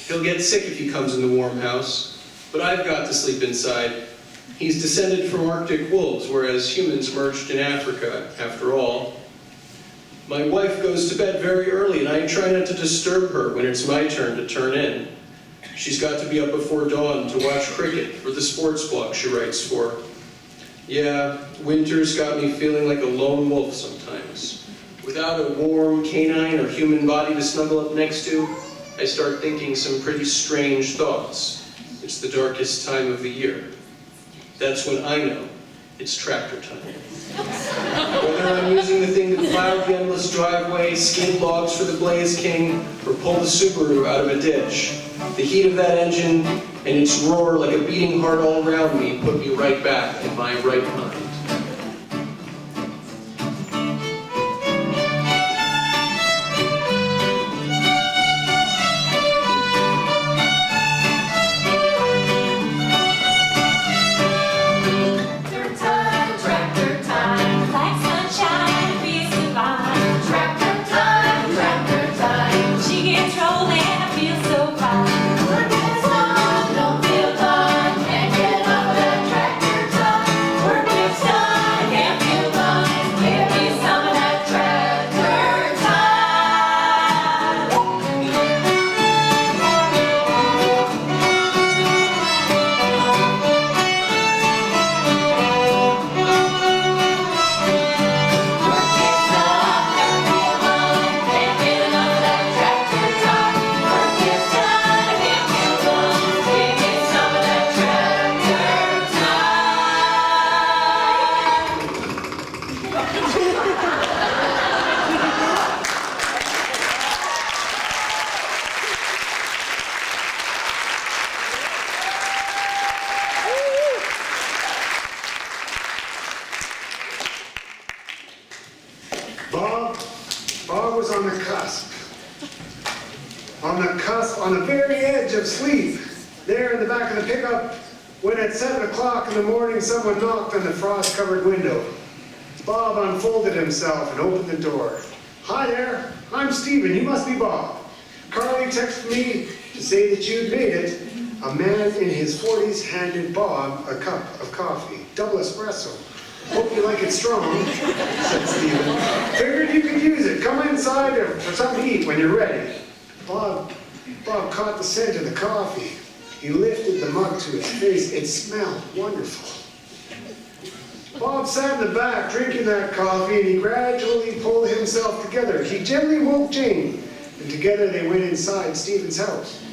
S8: He'll get sick if he comes in the warm house, but I've got to sleep inside. He's descended from Arctic wolves, whereas humans emerged in Africa, after all. My wife goes to bed very early, and I try not to disturb her when it's my turn to turn in. She's got to be up before dawn to watch cricket for the sports blog she writes for. Yeah, winter's got me feeling like a lone wolf sometimes. Without a warm canine or human body to snuggle up next to, I start thinking some pretty strange thoughts. It's the darkest time of the year. That's when I know it's tractor time. Whether I'm using the thing to plow the endless driveway, skin logs for the Blaze King, or pull the Subaru out of a ditch, the heat of that engine and its roar like a beating heart all around me put me right back in my right mind.
S2: Bob was on the very edge of sleep. There in the back of the pickup, when at 7 o'clock in the morning someone knocked on the frost-covered window. Bob unfolded himself and opened the door. "Hi there, I'm Stephen, you must be Bob. Carly texted me to say that you'd made it." A man in his 40s handed Bob a cup of coffee, double espresso. "Hope you like it strong," said Stephen. "Figured you could use it. Come inside for something to eat when you're ready." Bob caught the scent of the coffee. He lifted the mug to his face. It smelled wonderful. Bob sat in the back drinking that coffee, and he gradually pulled himself together. He gently woke Jane, and together they went inside Stephen's house.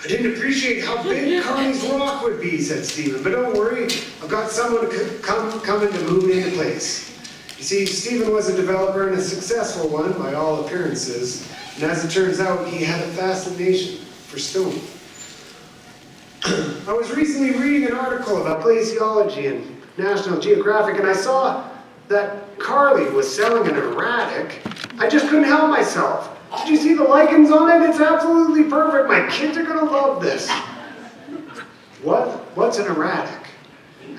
S2: I didn't appreciate how big Carly's rock would be, said Stephen, but don't worry, I've got someone coming to move into place. You see, Stephen was a developer and a successful one by all appearances, and as it turns out, he had a fascination for stone. I was recently reading an article about glaciology in National Geographic, and I saw that Carly was selling an erratic. I just couldn't help myself. Did you see the lichens on it? It's absolutely perfect. My kids are gonna love this. What's an erratic?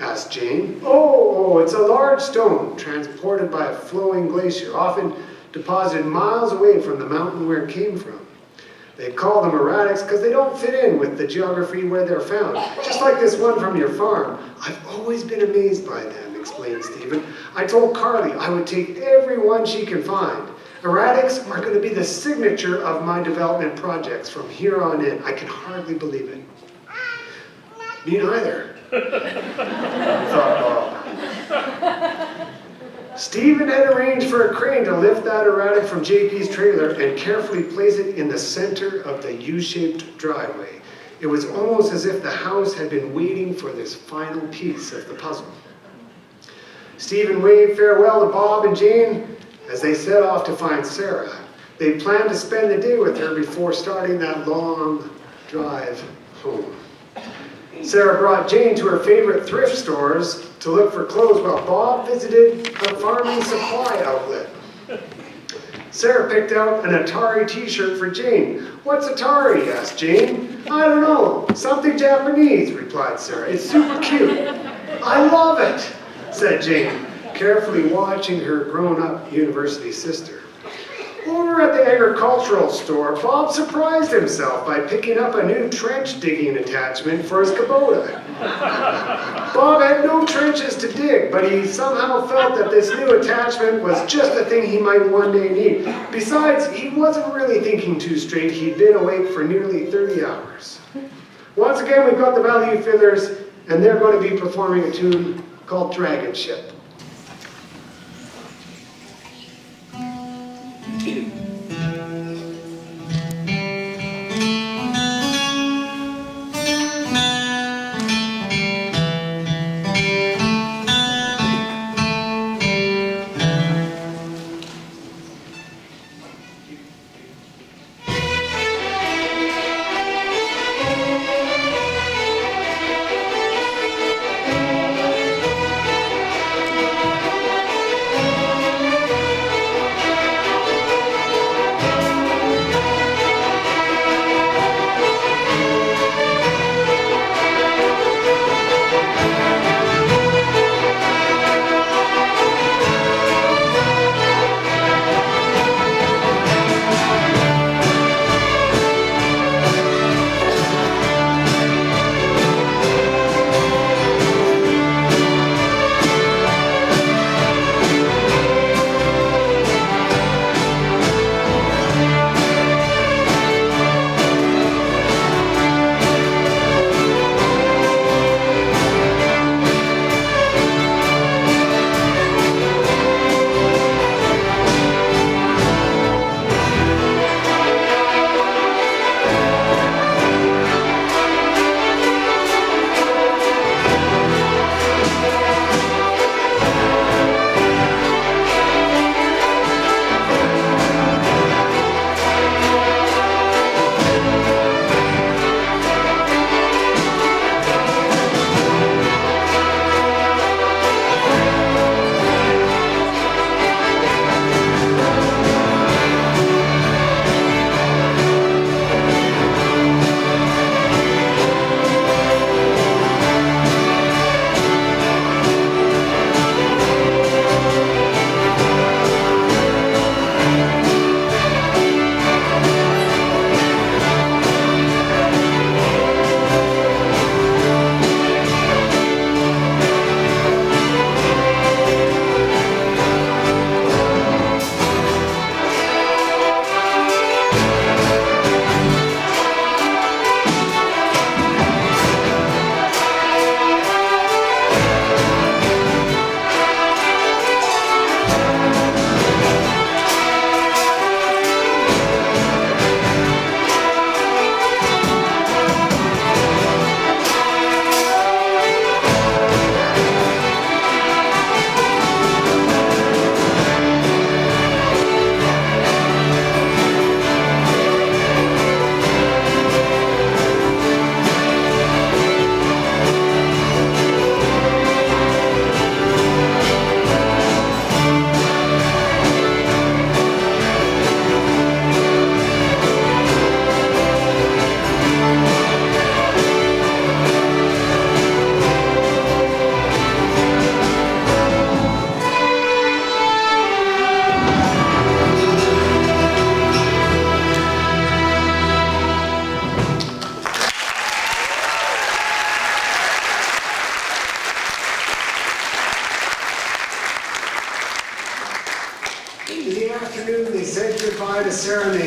S2: Asked Jane. Oh, it's a large stone transported by a flowing glacier, often deposited miles away from the mountain where it came from. They call them erratics because they don't fit in with the geography where they're found. Just like this one from your farm. I've always been amazed by them, explained Stephen. I told Carly I would take every one she can find. Erratics are going to be the signature of my development projects from here on in. I can hardly believe it. Me neither, thought Bob. Stephen had arranged for a crane to lift that erratic from JP's trailer and carefully place it in the center of the U-shaped driveway. It was almost as if the house had been waiting for this final piece of the puzzle. Stephen waved farewell to Bob and Jane as they set off to find Sarah. They planned to spend the day with her before starting that long drive home. Sarah brought Jane to her favorite thrift stores to look for clothes while Bob visited a farming supply outlet. Sarah picked out an Atari t-shirt for Jane. What's Atari? Asked Jane. I don't know. Something Japanese, replied Sarah. It's super cute. I love it, said Jane, carefully watching her grown-up university sister. Over at the agricultural store, Bob surprised himself by picking up a new trench digging attachment for his Kubota. Bob had no trenches to dig, but he somehow felt that this new attachment was just the thing he might one day need. Besides, he wasn't really thinking too straight. He'd been awake for nearly 30 hours. Once again, we've got the Valley Youth Fiddlers, and they're going to be performing a tune called Dragonship.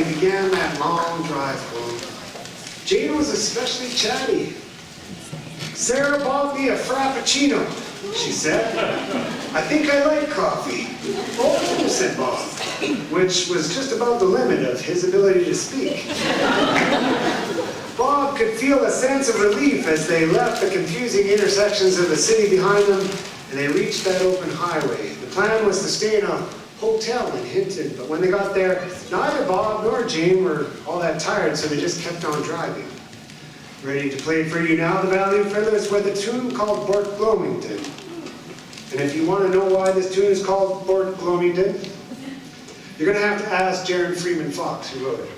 S2: they began that long drive home. Jane was especially chatty. "Sarah bought me a Frappuccino," she said. "I think I like coffee." "Oh," said Bob, which was just about the limit of his ability to speak. Bob could feel a sense of relief as they left the confusing intersections of the city behind them and they reached that open highway. The plan was to stay in a hotel in Hinton, but when they got there, neither Bob nor Jane were all that tired, so they just kept on driving. Ready to play for you now, the Valley Youth Fiddlers, with a tune called Bortglomdingen. And if you want to know why this tune is called Bortglomdingen, you're going to have to ask Jaron Freeman-Fox, who wrote it.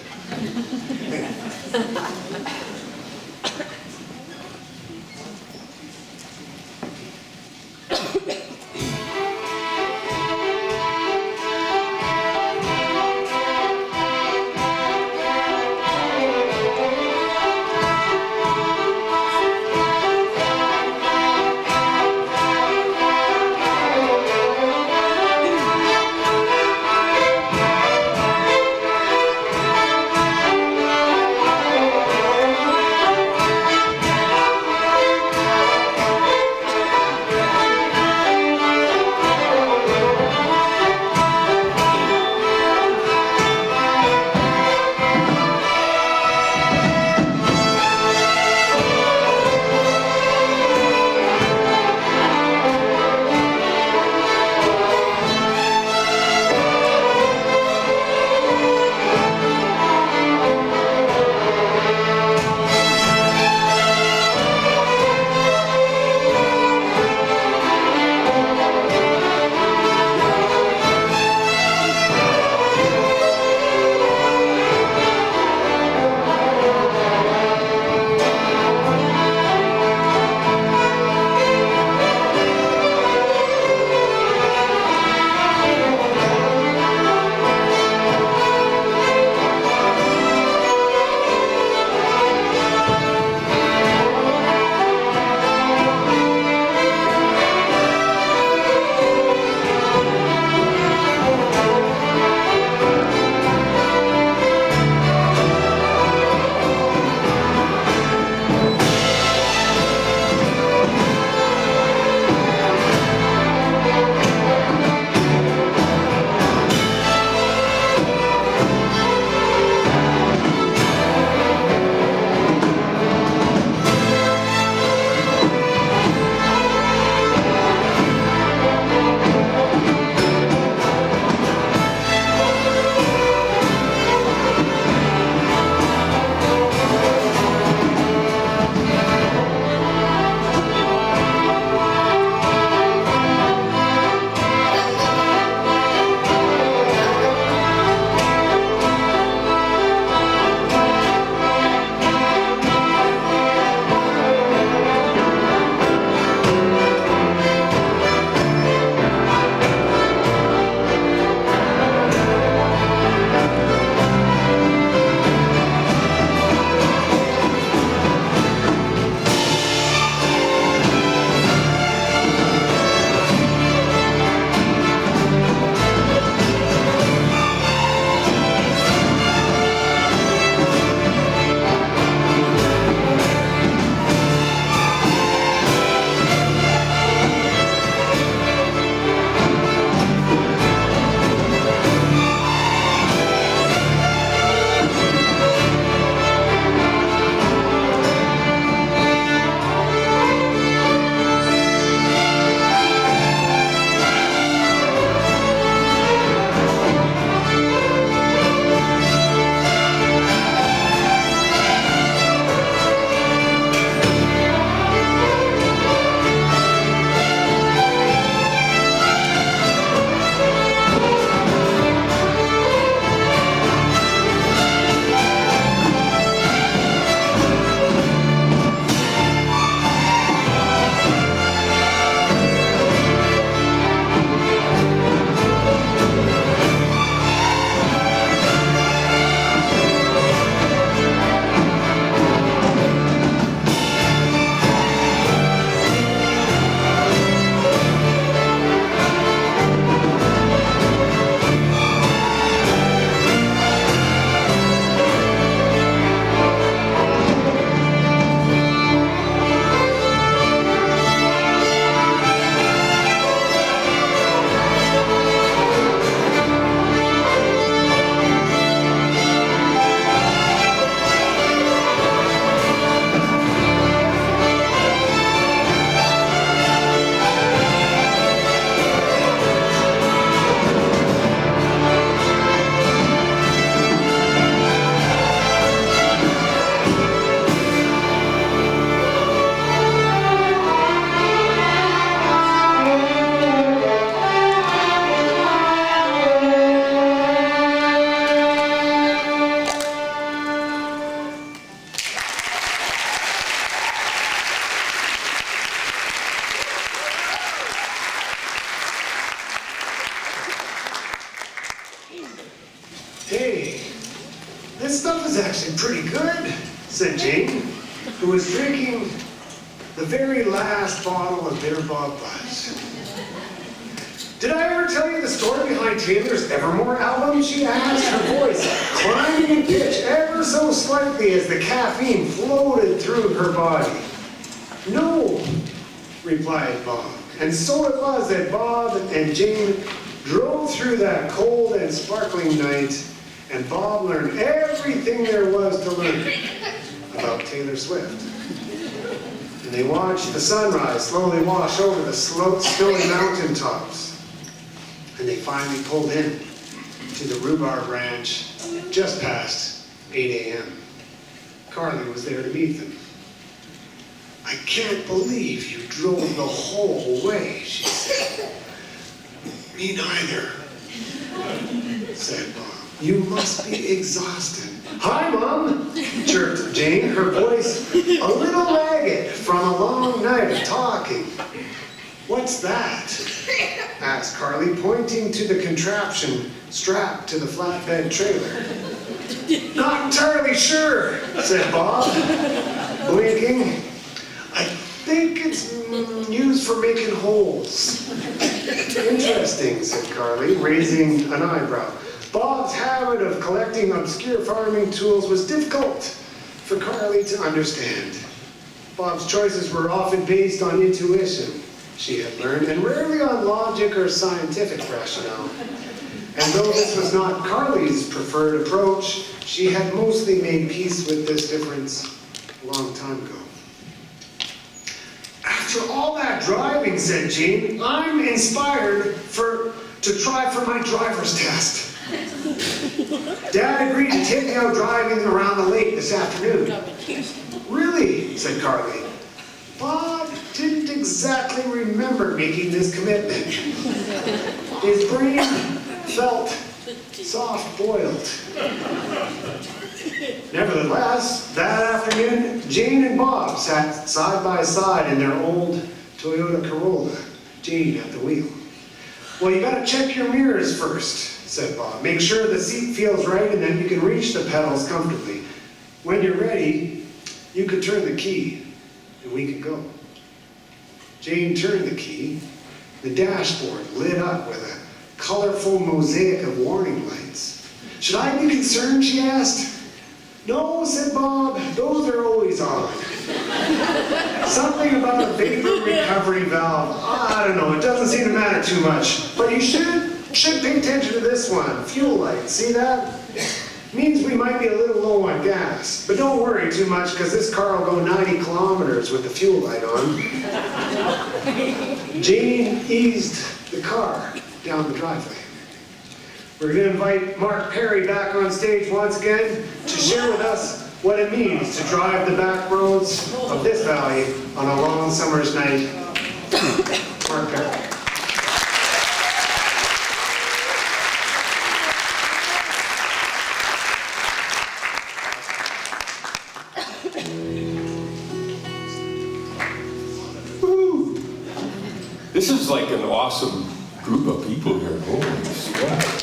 S2: This stuff is actually pretty good, said Jane, who was drinking the very last bottle of bitter Bob Buzz. Did I ever tell you the story behind Taylor's Evermore album? She asked, her voice climbing in pitch ever so slightly as the caffeine floated through her body. No, replied Bob. And so it was that Bob and Jane drove through that cold and sparkling night, and Bob learned everything there was to learn about Taylor Swift. And they watched the sunrise slowly wash over the snowy mountaintops. And they finally pulled in to the rhubarb ranch just past 8 a.m. Carly was there to meet them. I can't believe you drove the whole way, she said. Me neither, said Bob. You must be exhausted. Hi, Mom, chirped Jane, her voice a little ragged from a long night of talking. What's that? Asked Carly, pointing to the contraption strapped to the flatbed trailer. Not entirely sure, said Bob, blinking. I think it's used for making holes. Interesting, said Carly, raising an eyebrow. Bob's habit of collecting obscure farming tools was difficult for Carly to understand. Bob's choices were often based on intuition, she had learned, and rarely on logic or scientific rationale. And though this was not Carly's preferred approach, she had mostly made peace with this difference a long time ago. After all that driving, said Jean, I'm inspired to try for my driver's test. Dad agreed to take me out driving around the lake this afternoon. Really, said Carly. Bob didn't exactly remember making this commitment. His brain felt soft-boiled. Nevertheless, that afternoon, Jane and Bob sat side by side in their old Toyota Corolla, Jane at the wheel. Well, you gotta check your mirrors first, said Bob. Make sure the seat feels right and then you can reach the pedals comfortably. When you're ready, you could turn the key and we can go. Jane turned the key. The dashboard lit up with a colorful mosaic of warning lights. Should I be concerned, she asked. No, said Bob, those are always on. Something about a vapor recovery valve. I don't know, it doesn't seem to matter too much. But you should pay attention to this one. Fuel light, see that? Means we might be a little low on gas. But don't worry too much, because this car will go 90 kilometers with the fuel light on. Jane eased the car down the driveway. We're going to invite Mark Perry back on stage once again to share with us what it means to drive the back roads of this valley on a long summer's night. Mark Perry.
S3: Woo! This is like an awesome group of people here. Holy smokes.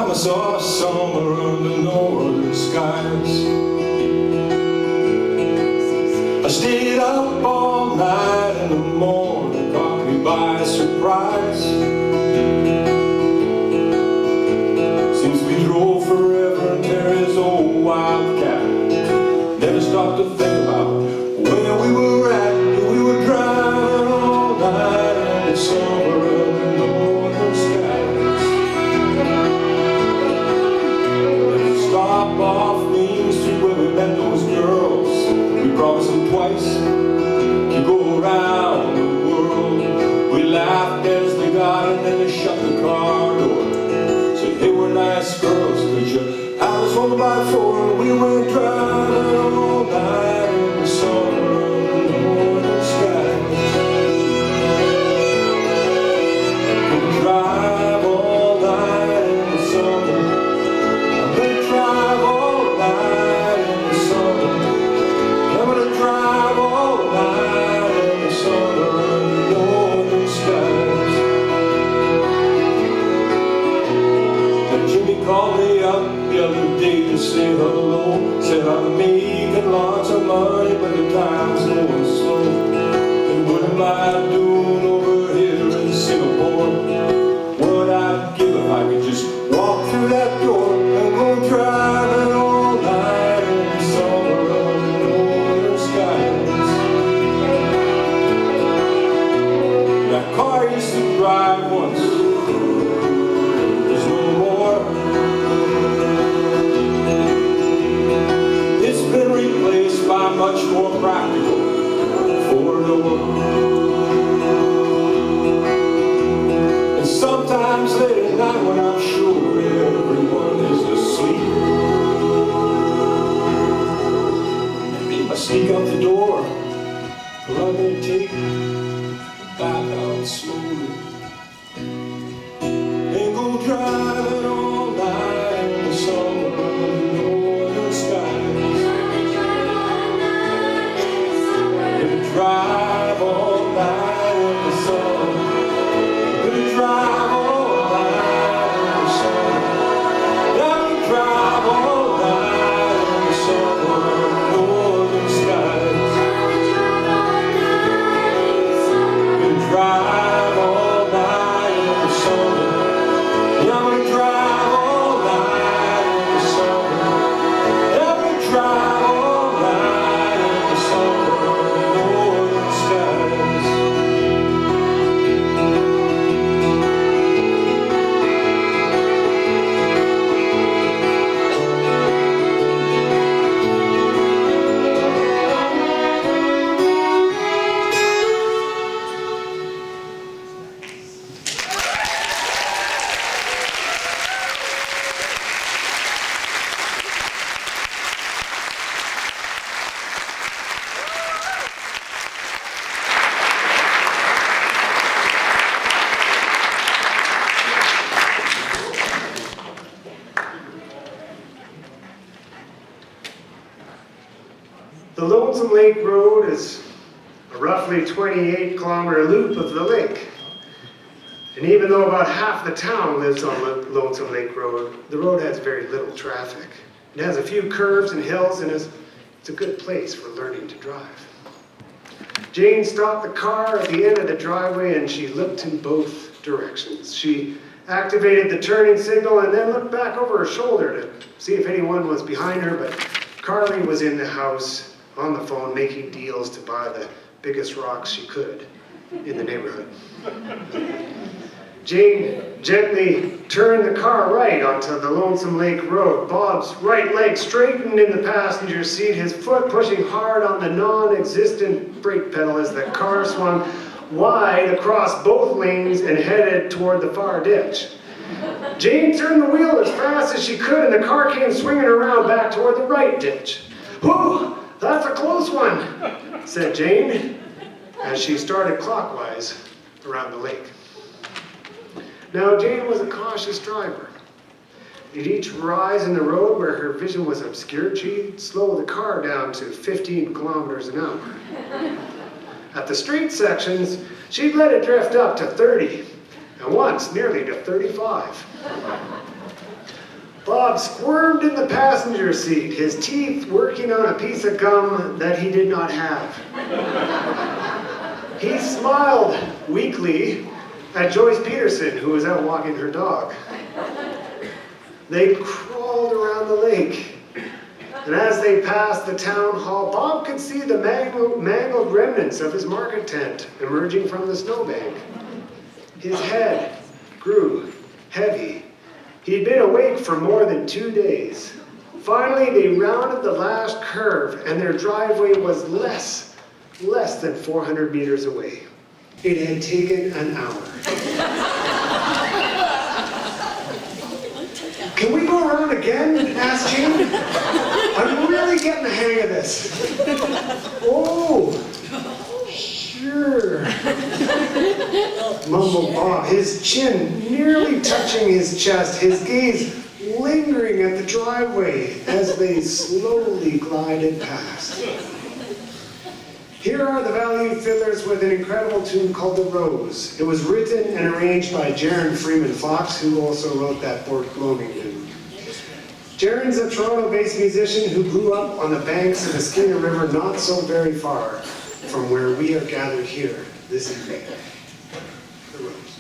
S3: I saw summer under northern skies. I stayed up all night and the morning caught me by surprise. Since we drove forever and Terry's old wildcat, never stopped to think about where we were at. We were driving all night in the summer under northern skies. Stop off Main Street where we met those girls. We promised them twice take back out slowly and go driving all night in the summer on the northern skies. And drive all night in the summer. And drive all night in the summer. And drive all night in the summer on the northern skies. And drive all night in the summer. Yeah, I'm gonna drive all night in the summer. Yeah, I'm gonna drive all night in the summer on the northern skies.
S2: The Lonesome Lake Road is a roughly 28-kilometer loop of the lake. And even though about half the town lives on Lonesome Lake Road, the road has very little traffic. It has a few curves and hills and it's a good place for learning to drive. Jane stopped the car at the end of the driveway and she looked in both directions. She activated the turning signal and then looked back over her shoulder to see if anyone was behind her, but Carly was in the house on the phone making deals to buy the biggest rocks she could in the neighborhood. Jane gently turned the car right onto the Lonesome Lake Road. Bob's right leg straightened in the passenger seat, his foot pushing hard on the non-existent brake pedal as the car swung wide across both lanes and headed toward the far ditch. Jane turned the wheel as fast as she could and the car came swinging around back toward the right ditch. "Whew, that's a close one," said Jane as she started clockwise around the lake. Now, Jane was a cautious driver. At each rise in the road where her vision was obscured, she'd slow the car down to 15 kilometers an hour. At the straight sections, she'd let it drift up to 30, and once nearly to 35. Bob squirmed in the passenger seat, his teeth working on a piece of gum that he did not have. He smiled weakly at Joyce Peterson, who was out walking her dog. They crawled around the lake, and as they passed the town hall, Bob could see the mangled remnants of his market tent emerging from the snowbank. His head grew heavy. He'd been awake for more than 2 days. Finally, they rounded the last curve, and their driveway was less than 400 meters away. It had taken an hour. "Can we go around again?" asked Jane. "I'm really getting the hang of this." "Oh, sure," mumbled Bob, his chin nearly touching his chest, his gaze lingering at the driveway as they slowly glided past. Here are the Valley Youth Fiddlers with an incredible tune called The Rose. It was written and arranged by Jaron Freeman-Fox, who also wrote that Bortglomdingen. Jaron's a Toronto-based musician who grew up on the banks of the Scandi River not so very far from where we are gathered here this evening. The Rose.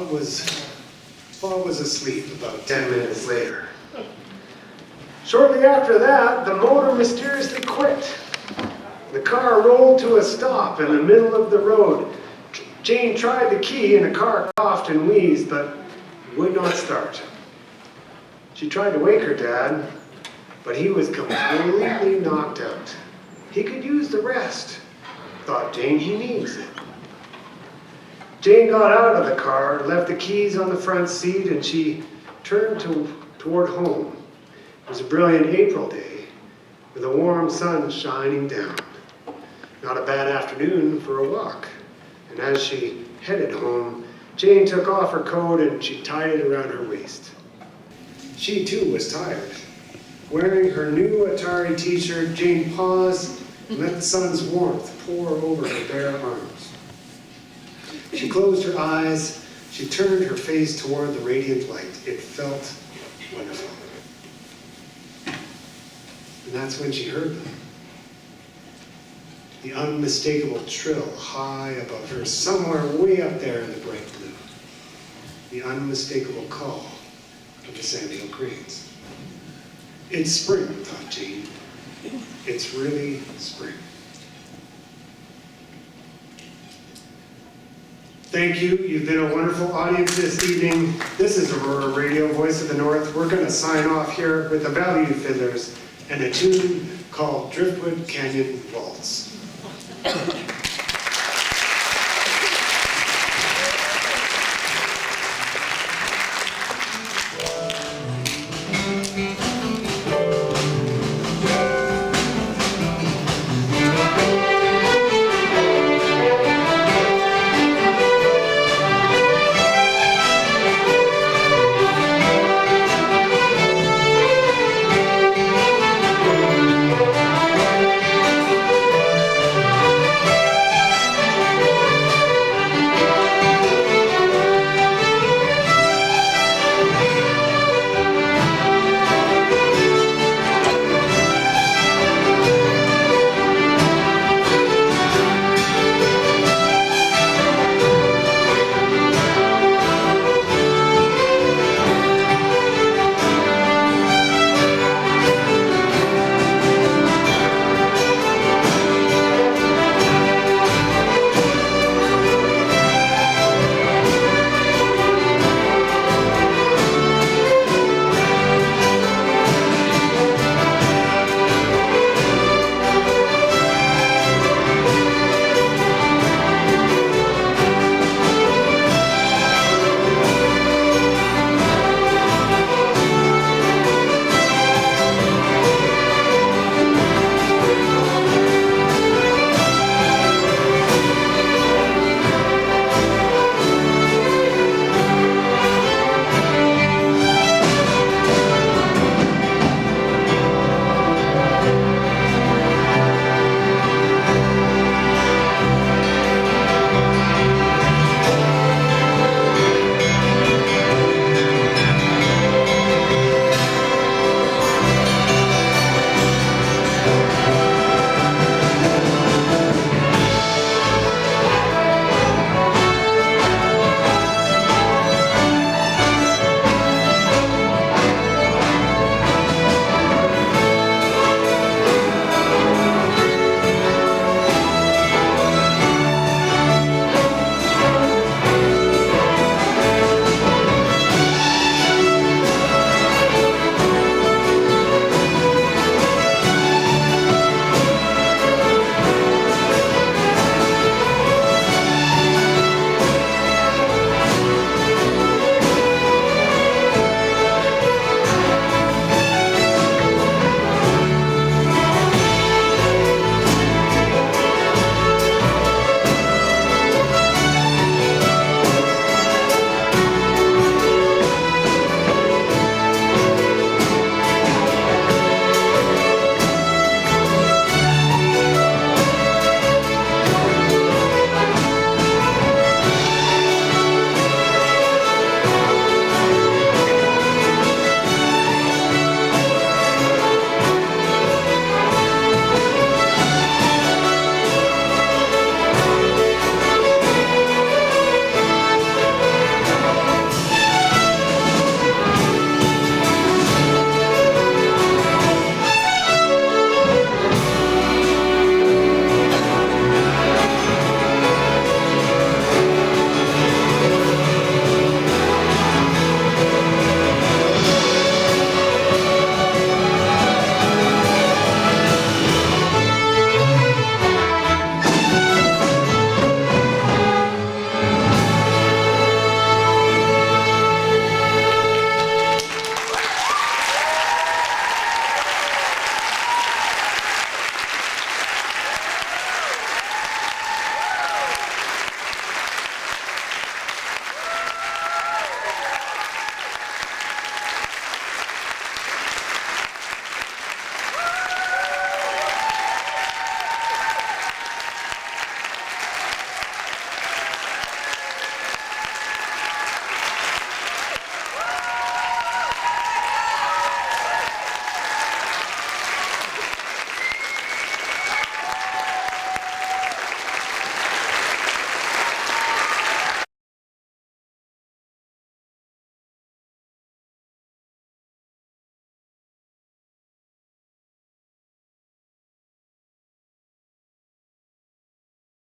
S2: Bob was asleep about 10 minutes later. Shortly after that, the motor mysteriously quit. The car rolled to a stop in the middle of the road. Jane tried the key and the car coughed and wheezed, but would not start. She tried to wake her dad, but he was completely knocked out. He could use the rest, thought Jane. He needs it. Jane got out of the car, left the keys on the front seat, and she turned toward home. It was a brilliant April day, with a warm sun shining down. Not a bad afternoon for a walk. And as she headed home, Jane took off her coat and she tied it around her waist. She too was tired. Wearing her new Atari t-shirt, Jane paused and let the sun's warmth pour over her bare arms. She closed her eyes. She turned her face toward the radiant light. It felt wonderful. And that's when she heard them. The unmistakable trill high above her, somewhere way up there in the bright blue. The unmistakable call of the sandhill cranes. It's spring, thought Jane. It's really spring. Thank you. You've been a wonderful audience this evening. This is Aurora Radio, Voice of the North. We're going to sign off here with the Valley Youth Fiddlers and a tune called Driftwood Canyon Waltz.